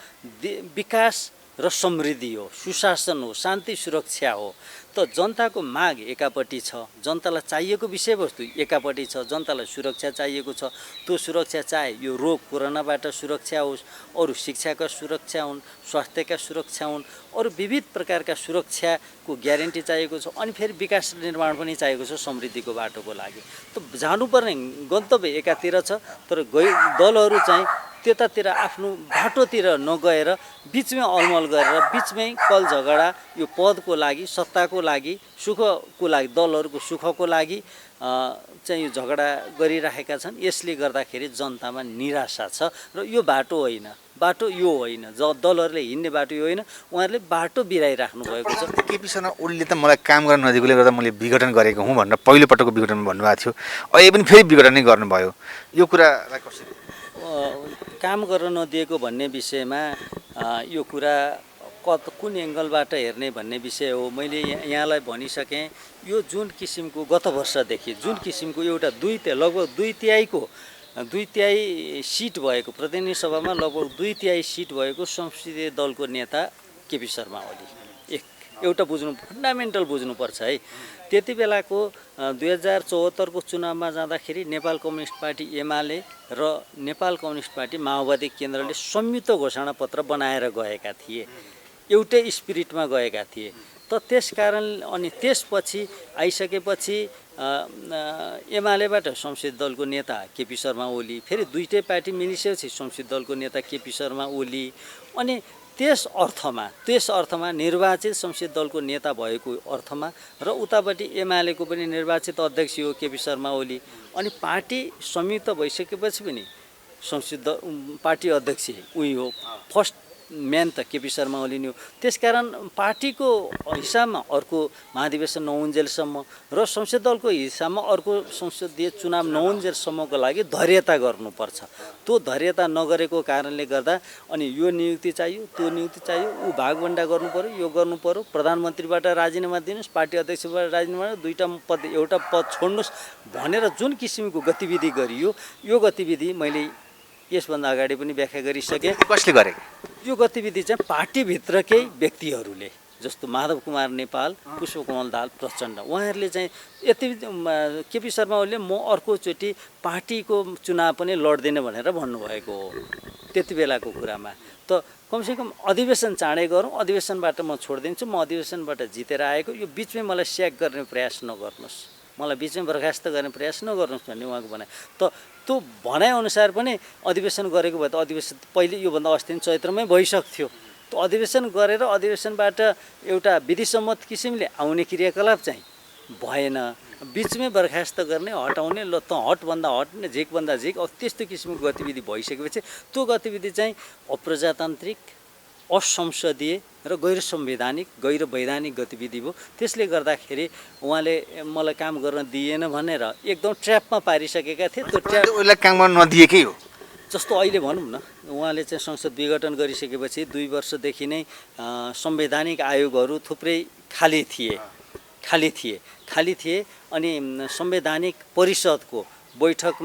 विकास र समृद्धि हो, सुशासन हो, शान्ति सुरक्षा हो। त जनताको माग एकापट्टि छ, जनतालाई चाहिएको विषयवस्तु एकापट्टि छ, जनतालाई सुरक्षा चाहिएको छ। त्यो सुरक्षा चाहे यो रोग कोरोनाबाट सुरक्षा होस्, अरू शिक्षाका सुरक्षा हुन्, स्वास्थ्यका सुरक्षा हुन्, अरू विविध प्रकारका सुरक्षाको ग्यारेन्टी चाहिएको छ। अनि फेरि विकास निर्माण पनि चाहिएको छ समृद्धिको बाटोको लागि। त जानुपर्ने गन्तव्य एकातिर छ, तर दलहरू चाहिँ त्यतातिर आफ्नो बाटोतिर नगएर बिचमै अलमल गरेर बिचमै कल झगडा यो पदको लागि सत्ताको लागि सुखको लागि दलहरूको सुखको लागि चाहिँ यो झगडा गरिरहेका छन्। यसले गर्दाखेरि जनतामा निराशा छ र यो बाटो होइन, बाटो यो होइन, दलहरूले हिँड्ने बाटो यो होइन, उहाँहरूले बाटो बिराइराख्नु भएको छ। केपी शर्मा ओलीले त मलाई काम गर्न नदिएकोले गर्दा मैले विघटन गरेको हुँ भनेर पहिलोपटकको विघटनमा भन्नुभएको थियो, अहिले पनि फेरि विघटनै गर्नुभयो। यो कुरालाई कसरी काम गर्न नदिएको भन्ने विषयमा यो कुरा कुन एङ्गलबाट हेर्ने भन्ने विषय हो। मैले यहाँलाई भनिसकेँ, यो जुन किसिमको गत वर्षदेखि जुन किसिमको एउटा लगभग दुई तिहाई सिट भएको प्रतिनिधि सभामा लगभग 2/3 सिट भएको संसदीय दलको नेता केपी शर्मा ओली एउटा फन्डामेन्टल बुझ्नुपर्छ है। त्यति बेलाको 2074 को चुनावमा जाँदाखेरि नेपाल कम्युनिस्ट पार्टी एमाले र नेपाल कम्युनिस्ट पार्टी माओवादी केन्द्रले संयुक्त घोषणापत्र बनाएर गएका थिए, एउटै स्पिरिटमा गएका थिए। त त्यसकारण अनि त्यसपछि आइसकेपछि एमालेबाट संसदीय दलको नेता केपी शर्मा ओली, फेरि दुईटै पार्टी मिलिसकेपछि संसदीय दलको नेता केपी शर्मा ओली, अनि त्यस अर्थमा निर्वाचित संसदीय दलको नेता भएको अर्थमा र उतापट्टि एमालेको पनि निर्वाचित अध्यक्ष हो केपी शर्मा ओली। अनि पार्टी संयुक्त भइसकेपछि पनि संसदीय पार्टी अध्यक्ष उही हो, फर्स्ट म्यान त केपी शर्मा ओली नै हो। त्यसकारण पार्टीको हिसाबमा अर्को महाधिवेशन नहुन्जेलसम्म र संसदीय दलको हिसाबमा अर्को संसदीय चुनाव नहुन्जेलसम्मको लागि धैर्यता गर्नुपर्छ। त्यो धैर्यता नगरेको कारणले गर्दा अनि यो नियुक्ति चाहियो, त्यो नियुक्ति चाहियो, ऊ भागभण्डा गर्नु पर्यो, यो गर्नु पर्यो, प्रधानमन्त्रीबाट राजीनामा दिनुहोस्, पार्टी अध्यक्षबाट राजीनामा, दुईटा पद एउटा पद छोड्नुहोस् भनेर जुन किसिमको गतिविधि गरियो, यो गतिविधि मैले यसभन्दा अगाडि पनि व्याख्या गरिसकेँ। कसले गरे यो गतिविधि चाहिँ पार्टीभित्रकै व्यक्तिहरूले, जस्तो माधव कुमार नेपाल, पुष्पकमल दाहाल प्रचण्ड, उहाँहरूले चाहिँ यति केपी शर्मा ओलीले म अर्कोचोटि पार्टीको चुनाव पनि लड्दिनँ भनेर भन्नुभएको हो त्यति बेलाको कुरामा। त कमसेकम अधिवेशन चाँडै गरौँ, अधिवेशनबाट म छोडिदिन्छु, म अधिवेशनबाट जितेर आएको, यो बिचमै मलाई स्याक गर्ने प्रयास नगर्नुहोस्, मलाई बिचमै बर्खास्त गर्ने प्रयास नगर्नुहोस् भन्ने उहाँको भनाइ। त त्यो भनाइअनुसार पनि अधिवेशन गरेको भए त अधिवेशन पहिले योभन्दा अस्ति चैत्रमै भइसक्थ्यो। त्यो अधिवेशन गरेर अधिवेशनबाट एउटा विधिसम्मत किसिमले आउने क्रियाकलाप चाहिँ भएन, बिचमै बर्खास्त गर्ने, हटाउने, ल त हटभन्दा हट्ने, झिकभन्दा झिक, अब त्यस्तो किसिमको गतिविधि भइसकेपछि त्यो गतिविधि चाहिँ अप्रजातान्त्रिक, असंसदीय र गैर संवैधानिक, गैर वैधानिक गतिविधि भयो। त्यसले गर्दाखेरि उहाँले मलाई काम गर्न दिएन भनेर एकदम ट्र्यापमा पारिसकेका थिए। त्यो ट्र्याप उसलाई काम गर्न नदिएकै हो। जस्तो अहिले भनौँ न, उहाँले चाहिँ संसद विघटन गरिसकेपछि 2 वर्षदेखि नै संवैधानिक आयोगहरू थुप्रै खाली थिए अनि संवैधानिक परिषदको बैठक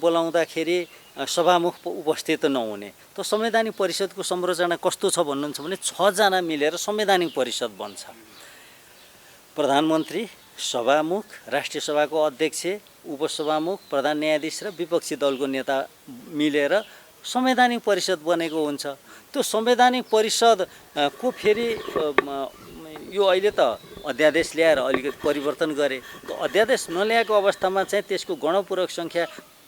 बोलाउँदाखेरि सभामुख उपस्थित नहुने। त संवैधानिक परिषदको संरचना कस्तो छ भन्नुहुन्छ भने 6 जना मिलेर संवैधानिक परिषद बन्छ। प्रधानमन्त्री, सभामुख, राष्ट्रिय सभाको अध्यक्ष, उपसभामुख, प्रधान न्यायाधीश र विपक्षी दलको नेता मिलेर संवैधानिक परिषद बनेको हुन्छ। त्यो संवैधानिक परिषदको फेरि यो अहिले त अध्यादेश ल्याएर अलिकति परिवर्तन गरे। त अध्यादेश नल्याएको अवस्थामा चाहिँ त्यसको गणपूरक सङ्ख्या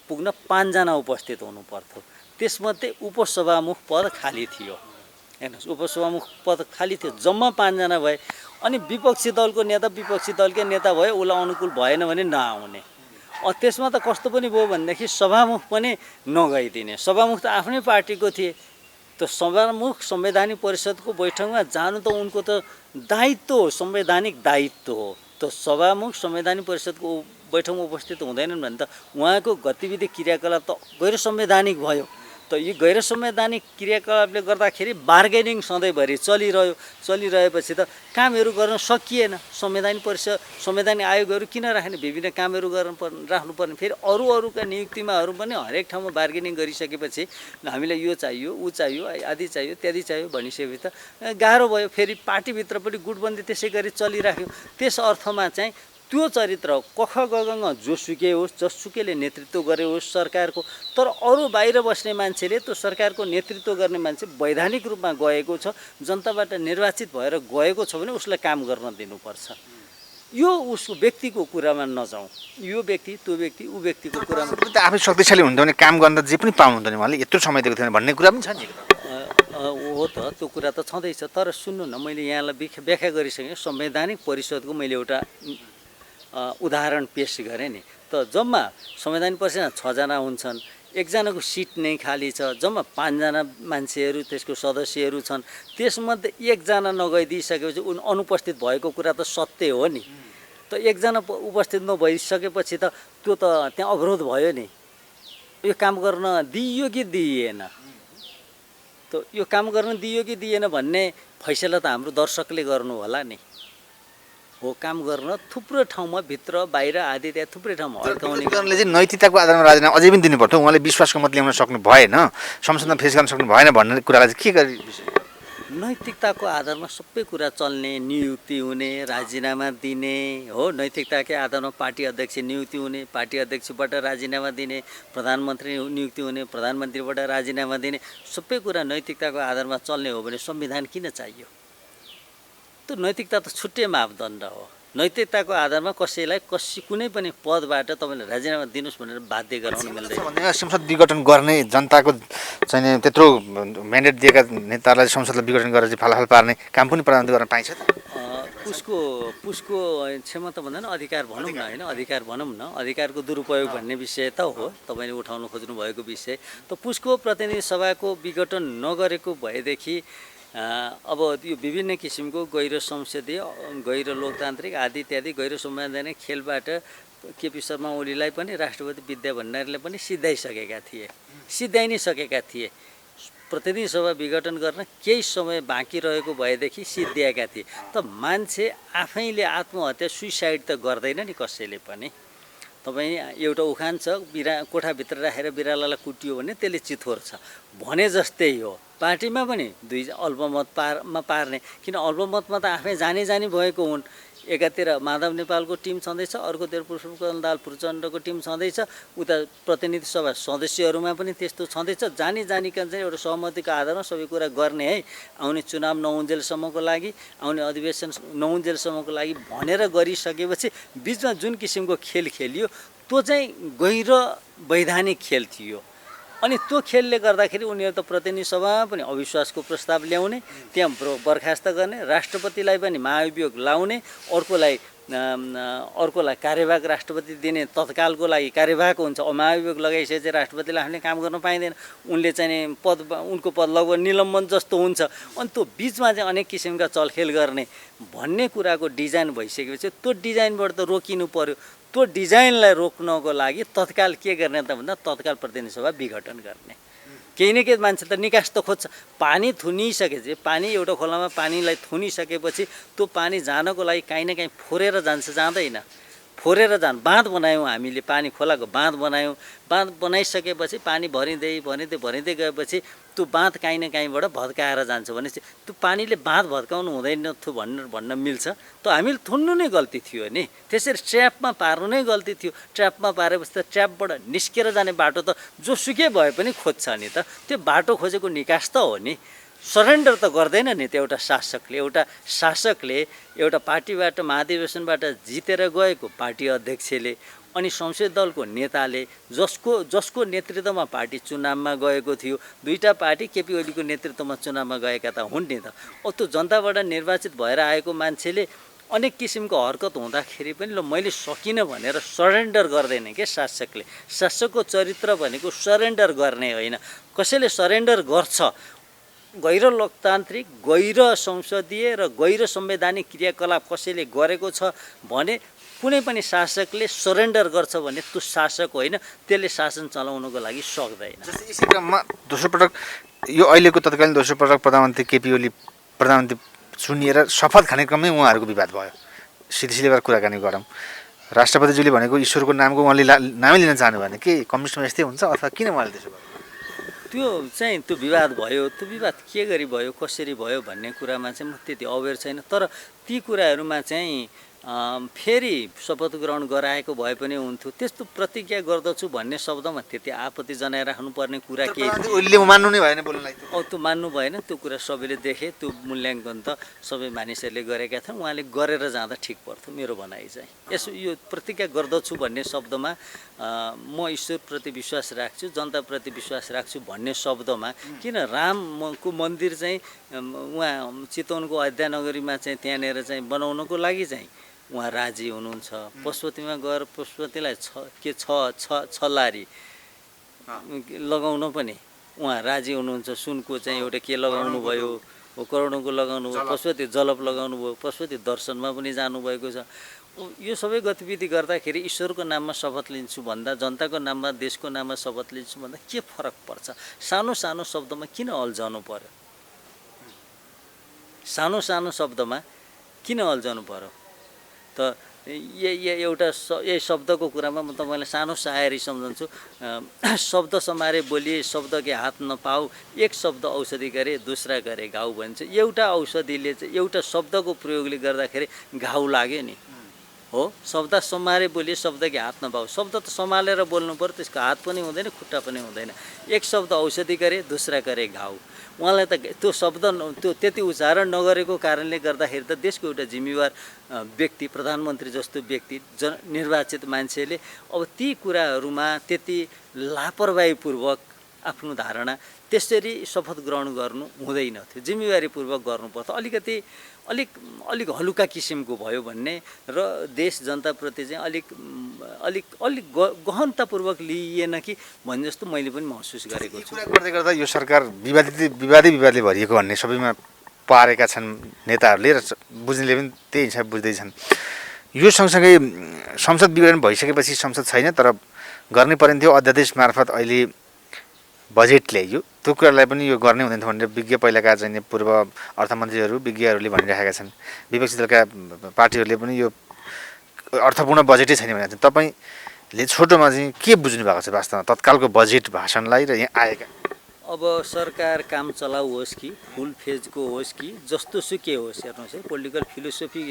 पुग्न 5 जना उपस्थित हुनु पर्थ्यो। त्यसमध्ये उपसभामुख पद खाली थियो, हेर्नुहोस्, उपसभामुख पद खाली थियो, जम्मा 5 जना भए। अनि विपक्षी दलकै नेता भयो, उसलाई अनुकूल भएन भने नआउने। त्यसमा त कस्तो पनि भयो भनेदेखि सभामुख पनि नगइदिने। सभामुख त आफ्नै पार्टीको थिए, त सभामुख संवैधानिक परिषदको बैठकमा जानु त उनको त दायित्व हो, संवैधानिक दायित्व हो। त सभामुख संवैधानिक परिषदको बैठकमा उपस्थित हुँदैनन् भने त उहाँको गतिविधि क्रियाकलाप त गैर संवैधानिक भयो। त यो गैर संवैधानिक क्रियाकलापले गर्दाखेरि बार्गेनिङ सधैँभरि चलिरहेपछि त कामहरू गर्न सकिएन। संवैधानिक आयोगहरू किन राख्ने, विभिन्न कामहरू राख्नुपर्ने। फेरि अरूका नियुक्तिमाहरू पनि हरेक ठाउँमा बार्गेनिङ गरिसकेपछि हामीलाई यो चाहियो, ऊ चाहियो, आदि चाहियो, त्यादि चाहियो भनिसकेपछि त गाह्रो भयो। फेरि पार्टीभित्र पनि गुटबन्दी त्यसै गरी चलिराख्यो। त्यस अर्थमा चाहिँ त्यो चरित्र कख गगङ जोसुकै होस्, जसुकैले नेतृत्व गरे होस् सरकारको, तर अरू बाहिर बस्ने मान्छेले त्यो सरकारको नेतृत्व गर्ने मान्छे वैधानिक रूपमा गएको छ, जनताबाट निर्वाचित भएर गएको छ भने उसलाई काम गर्न दिनुपर्छ। यो उसको व्यक्तिको कुरामा नजाउँ, यो व्यक्ति त्यो व्यक्ति ऊ व्यक्तिको कुरामा आफै शक्तिशाली हुनुहुन्थ्यो भने काम गर्न जे पनि पाउनुहुन्थ्यो नि उहाँले यत्रो समय दिएको थियो भने भन्ने कुरा पनि छ नि। हो त, त्यो कुरा त छँदैछ। तर सुन्नु न, मैले यहाँलाई व्याख्या गरिसकेँ। संवैधानिक परिषदको मैले एउटा उदाहरण पेस गरेँ नि। त जम्मा संवैधानिक परिषदमा 6 जना हुन्छन्, एकजनाको सिट नै खाली छ, जम्मा 5 जना मान्छेहरू त्यसको सदस्यहरू छन्। त्यसमध्ये एकजना नगइदिइसकेपछि अनुपस्थित भएको कुरा त सत्य हो नि। त एकजना उपस्थित नभइसकेपछि त त्यो त त्यहाँ अवरोध भयो नि। यो काम गर्न दिइयो कि दिइएन, त यो काम गर्न दिइयो कि दिएन भन्ने फैसला त हाम्रो दर्शकले गर्नु होला नि। हो, काम गर्न थुप्रो ठाउँमा भित्र बाहिर आदि त्यहाँ थुप्रै ठाउँमा अड्काउने कारणले चाहिँ नैतिकताको आधारमा राजीनामा अझै पनि दिनु पर्थ्यो। उहाँले विश्वासको मत ल्याउन सक्नु भएन, संसदमा फेस गर्न सक्नु भएन भन्ने कुरालाई चाहिँ के गरी नैतिकताको आधारमा सबै कुरा चल्ने, नियुक्ति हुने, राजीनामा दिने हो। नैतिकताकै आधारमा पार्टी अध्यक्ष नियुक्ति हुने, पार्टी अध्यक्षबाट राजीनामा दिने, प्रधानमन्त्री नियुक्ति हुने, प्रधानमन्त्रीबाट राजीनामा दिने, सबै कुरा नैतिकताको आधारमा चल्ने हो भने संविधान किन चाहियो? त्यो नैतिकता त छुट्टै मापदण्ड हो। नैतिकताको आधारमा कसैलाई कुनै पनि पदबाट तपाईँले राजीनामा दिनुहोस् भनेर बाध्य गराउनु मिल्दैन। संसद विघटन गर्ने जनताको चाहिँ त्यत्रो म्यान्डेट दिएका नेतालाई संसदलाई विघटन गरेर चाहिँ फालाफाल पार्ने काम पनि प्रधानमन्त्री गर्न पाइन्छ त? उसको क्षमता भन्दा न अधिकार भनौँ न, होइन अधिकार भनौँ न, अधिकारको दुरुपयोग भन्ने विषय त हो तपाईँले उठाउनु खोज्नु भएको विषय। त पुसको प्रतिनिधि सभाको विघटन नगरेको भएदेखि अब यो विभिन्न किसिमको गैर संसदीय, गैर लोकतान्त्रिक आदि इत्यादि गैर संवैधानिक खेलबाट केपी शर्मा ओलीलाई पनि राष्ट्रपति विद्या भण्डारीले पनि सिद्धाइसकेका थिए, सिद्धाइ नै सकेका थिए। प्रतिनिधि सभा विघटन गर्न केही समय बाँकी रहेको भएदेखि सिद्ध्याएका थिए। त मान्छे आफैले आत्महत्या सुइसाइड त गर्दैन नि कसैले पनि। तपाईँ एउटा उखान छ, कोठाभित्र राखेर बिरालोलाई कुटियो भने त्यसले चिथोर छ भने जस्तै हो। पार्टीमा पनि अल्पमत पार्ने, किन अल्पमतमा त आफै जानी भएको हुन्। एकातिर माधव नेपालको टिम छँदैछ, अर्कोतिर पुष्पकमल दाहाल प्रचण्डको टिम छँदैछ, उता प्रतिनिधि सभा सदस्यहरूमा पनि त्यस्तो छँदैछ। जानिकन चाहिँ एउटा सहमतिको आधारमा सबै कुरा गर्ने है, आउने चुनाव नहुन्जेलसम्मको लागि, आउने अधिवेशन नहुन्जेलसम्मको लागि भनेर गरिसकेपछि बिचमा जुन किसिमको खेल खेलियो त्यो चाहिँ गैर वैधानिक खेल थियो। अनि त्यो खेलले गर्दाखेरि उनीहरू त प्रतिनिधि सभामा पनि अविश्वासको प्रस्ताव ल्याउने, त्यहाँ बर्खास्त गर्ने, राष्ट्रपतिलाई पनि महाभियोग लाउने, अर्कोलाई कार्यवाहक राष्ट्रपति दिने, तत्कालको लागि कार्यवाहक हुन्छ। महाभियोग लगाइसकेपछि राष्ट्रपतिले आफूले काम गर्न पाइँदैन, उनले चाहिँ उनको पद लगभग निलम्बन जस्तो हुन्छ। अनि त्यो बिचमा चाहिँ अनेक किसिमका चलखेल गर्ने भन्ने कुराको डिजाइन भइसकेपछि त्यो डिजाइनबाट त रोकिनु पर्यो। त्यो डिजाइनलाई रोक्नको लागि तत्काल के गर्ने त भन्दा तत्काल प्रतिनिधि सभा विघटन गर्ने। केही न केही मान्छे त निकास त खोज्छ। पानी थुनिसकेपछि, पानी एउटा खोलामा पानीलाई थुनिसकेपछि त्यो पानी जानको लागि काहीँ न काहीँ फोरेर जान्छ, जाँदैन? फोरेर बाँध बनायौँ हामीले, पानी खोलाको बाँध बनायौँ। बाँध बनाइसकेपछि पानी भरिँदै गएपछि त्यो बाँध काहीँ न काहीँबाट भत्काएर जान्छ भनेपछि त्यो पानीले बाँध भत्काउनु हुँदैन भन्न मिल्छ? त हामीले थुन्नु नै गल्ती थियो नि। त्यसरी ट्र्यापमा पार्नु नै गल्ती थियो। ट्र्यापमा पारेपछि त ट्र्यापबाट निस्केर जाने बाटो त जोसुकै भए पनि खोज्छ नि त। त्यो बाटो खोजेको निकास त हो नि। सरेन्डर त गर्दैन नि त एउटा शासकले एउटा पार्टीबाट महाधिवेशनबाट जितेर गएको पार्टी अध्यक्षले अनि संसदीय दलको नेताले जसको नेतृत्वमा पार्टी चुनावमा गएको थियो, दुईटा पार्टी केपी ओलीको नेतृत्वमा चुनावमा गएका त हुन् नि त। त्यो जनताबाट निर्वाचित भएर आएको मान्छेले अनेक किसिमको हरकत हुँदाखेरि पनि ल मैले सकिनँ भनेर सरेन्डर गर्दैन के शासकले। शासकको चरित्र भनेको सरेन्डर गर्ने होइन। कसैले सरेन्डर गर्छ, गैर लोकतान्त्रिक, गैर संसदीय र गैर संवैधानिक क्रियाकलाप कसैले गरेको छ भने कुनै पनि शासकले सरेन्डर गर्छ भने त्यो शासक होइन, त्यसले शासन चलाउनको लागि सक्दैन। जस्तै यसै क्रममा दोस्रो पटक यो अहिलेको तत्कालीन दोस्रो पटक प्रधानमन्त्री केपी ओली प्रधानमन्त्री चुनिएर शपथ खाने क्रममै उहाँहरूको विवाद भयो। सिधै कुराकानी गरौँ। राष्ट्रपतिज्यूले भनेको ईश्वरको नामको उहाँले नामै लिन चाहनु भने के कम्युनिस्टमा यस्तै हुन्छ अथवा किन उहाँले त्यसो गर्यो? त्यो विवाद भयो। त्यो विवाद के गरी भयो, कसरी भयो भन्ने कुरामा चाहिँ म त्यति अवेर छैन। तर ती कुराहरूमा चाहिँ फेरि शपथ ग्रहण गराएको भए पनि हुन्थ्यो। त्यस्तो प्रतिज्ञा गर्दछु भन्ने शब्दमा त्यति आपत्ति जनाइराख्नुपर्ने कुरा के उसले मान्नु नै भएन बोल्नलाई त्यो मान्नु भएन। त्यो कुरा सबैले देखे, त्यो मूल्याङ्कन त सबै मानिसहरूले गरेका थिए। उहाँले गरेर जाँदा ठिक पर्थ्यो मेरो भनाइ चाहिँ। यसो यो प्रतिज्ञा गर्दछु भन्ने शब्दमा म ईश्वरप्रति विश्वास राख्छु, जनताप्रति विश्वास राख्छु भन्ने शब्दमा किन रामको मन्दिर चाहिँ उहाँ चितवनको अयोध्या नगरीमा चाहिँ त्यहाँनिर चाहिँ बनाउनको लागि चाहिँ उहाँ राजी हुनुहुन्छ। पशुपतिमा गएर पशुपतिलाई छल्लारी लगाउन पनि उहाँ राजी हुनुहुन्छ। सुनको चाहिँ एउटा के लगाउनु भयो, करोडौँको लगाउनु भयो, पशुपति जलप लगाउनु भयो, पशुपति दर्शनमा पनि जानुभएको छ। यो सबै गतिविधि गर्दाखेरि ईश्वरको नाममा शपथ लिन्छु भन्दा, जनताको नाममा, देशको नाममा शपथ लिन्छु भन्दा के फरक पर्छ? सानो सानो शब्दमा किन अल्झाउनु पर्यो? सानो सानो शब्दमा किन अल्झाउनु पर्यो? त एउटा यही शब्दको कुरामा म तपाईँलाई सानो सायरी सम्झन्छु। शब्द समारे बोलिए शब्द के हात नपाऊ, एक शब्द औषधि गरे दूसरा गरे घाउ भन्छ। एउटा औषधिले चाहिँ एउटा शब्दको प्रयोगले गर्दाखेरि घाउ लाग्यो नि, हो। शब्द समारे बोलिए शब्द के हात नपाऊ, शब्द त सम्हालेर बोल्नु पर्यो, त्यसको हात पनि हुँदैन खुट्टा पनि हुँदैन। एक शब्द औषधि गरे दूसरा गरे घाउ। उहाँलाई त त्यो शब्द त्यो त्यति उच्चारण नगरेको कारणले गर्दाखेरि त देशको एउटा जिम्मेवार व्यक्ति, प्रधानमन्त्री जस्तो व्यक्ति, निर्वाचित मान्छेले अब ती कुराहरूमा त्यति लापरवाहीपूर्वक आफ्नो धारणा त्यसरी शपथ ग्रहण गर्नु हुँदैन थियो। जिम्मेवारीपूर्वक गर्नुपर्छ। अलिक हलुका किसिमको भयो भन्ने र देश जनताप्रति चाहिँ अलिक गहनतापूर्वक लिइएन कि भन्ने जस्तो मैले पनि महसुस गरेको छु। कुरा गर्दै गर्दा यो सरकार विवादले भरिएको भन्ने सबैमा पारेका छन् नेताहरूले र बुझ्नेले पनि त्यही हिसाब बुझ्दैछन्। यो सँगसँगै संसद विघटन भइसकेपछि संसद छैन, तर गर्नै परिन्थ्यो। अध्यादेश मार्फत अहिले बजेट ल्याइयो, त्यो कुरालाई पनि यो गर्नै हुँदैन भनेर विज्ञ पहिलाका चाहिँ पूर्व अर्थमन्त्रीहरू विज्ञहरूले भनिरहेका छन्। विपक्षी दलका पार्टीहरूले पनि यो अर्थपूर्ण बजेटै छैन भनेका छन्। तपाईँले छोटोमा चाहिँ के बुझ्नु भएको छ वास्तवमा तत्कालको बजेट भाषणलाई र यहाँ आएका? अब सरकार काम चलाउ होस् कि फुल फेजको होस् कि जस्तो सुकै होस्, हेर्नुहोस् है, पोलिटिकल फिलोसफी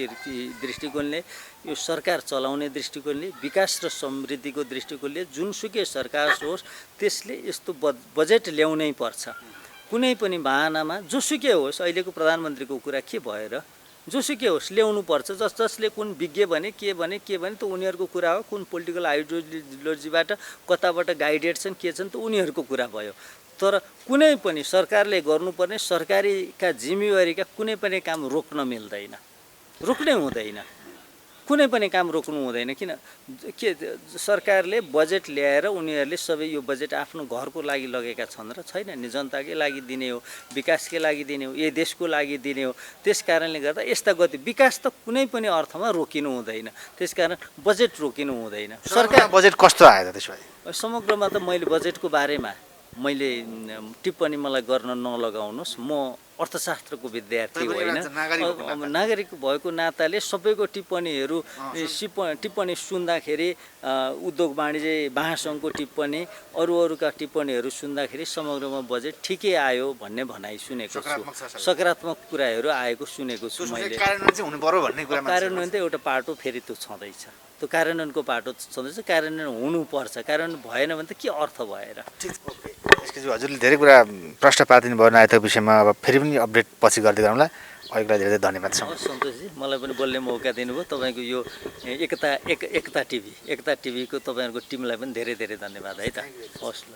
दृष्टिकोणले, यो सरकार चलाउने दृष्टिकोणले, विकास र समृद्धिको दृष्टिकोणले जुनसुकै सरकार होस् त्यसले यस्तो बजेट ल्याउनै पर्छ। कुनै पनि बहानामा जोसुकै होस्, अहिलेको प्रधानमन्त्रीको कुरा के भएर जोसुकै होस् ल्याउनु पर्छ। जसले कुन विज्ञ भने के भने त उनीहरूको कुरा हो। कुन पोलिटिकल आइडियोलोजीबाट कताबाट गाइडेड छन् के छन् त उनीहरूको कुरा भयो। तर कुनै पनि सरकारले गर्नुपर्ने सरकारीका जिम्मेवारीका कुनै पनि काम रोक्न मिल्दैन, रोक्नै हुँदैन। कुनै पनि काम रोक्नु हुँदैन। किन के सरकारले बजेट ल्याएर उनीहरूले सबै यो बजेट आफ्नो घरको लागि लगेका छन् र छैन नि, जनताकै लागि दिने हो, विकासकै लागि दिने हो, यो देशको लागि दिने हो। त्यस कारणले गर्दा यस्ता विकास त कुनै पनि अर्थमा रोकिनु हुँदैन। त्यसकारण बजेट रोकिनु हुँदैन। सरकार बजेट कस्तो आयो त त्यसो भए? समग्रमा त मैले बजेटको बारेमा टिप्पणी मलाई गर्न नलगाउनुहोस्। म अर्थशास्त्रको विद्यार्थी होइन, नागरिक भएको नाताले सबैको टिप्पणी सुन्दाखेरि, उद्योग वाणिज्य महासङ्घको टिप्पणी, अरूका टिप्पणीहरू सुन्दाखेरि समग्रमा बजेट ठिकै आयो भन्ने भनाइ सुनेको छु। सकारात्मक कुराहरू आएको सुनेको छु मैले। कार्यान्वयन त एउटा पाटो फेरि त्यो छँदैछ, त्यो कार्यान्वयनको पाटो छँदैछ। कार्यान्वयन हुनुपर्छ, कार्यान्वयन भएन भने त के अर्थ भएर? हजुरले धेरै कुरा प्रश्न पारिदिनु भयो नायकको विषयमा। अब फेरि पनि अपडेट पछि गर्दै गरौँला। अहिलेलाई धेरै धन्यवाद छ। सन्तोषजी, मलाई पनि बोल्ने मौका दिनुभयो। तपाईँको यो एकता टिभीको तपाईँहरूको टिमलाई पनि धेरै धेरै धन्यवाद है त। हवस् ल।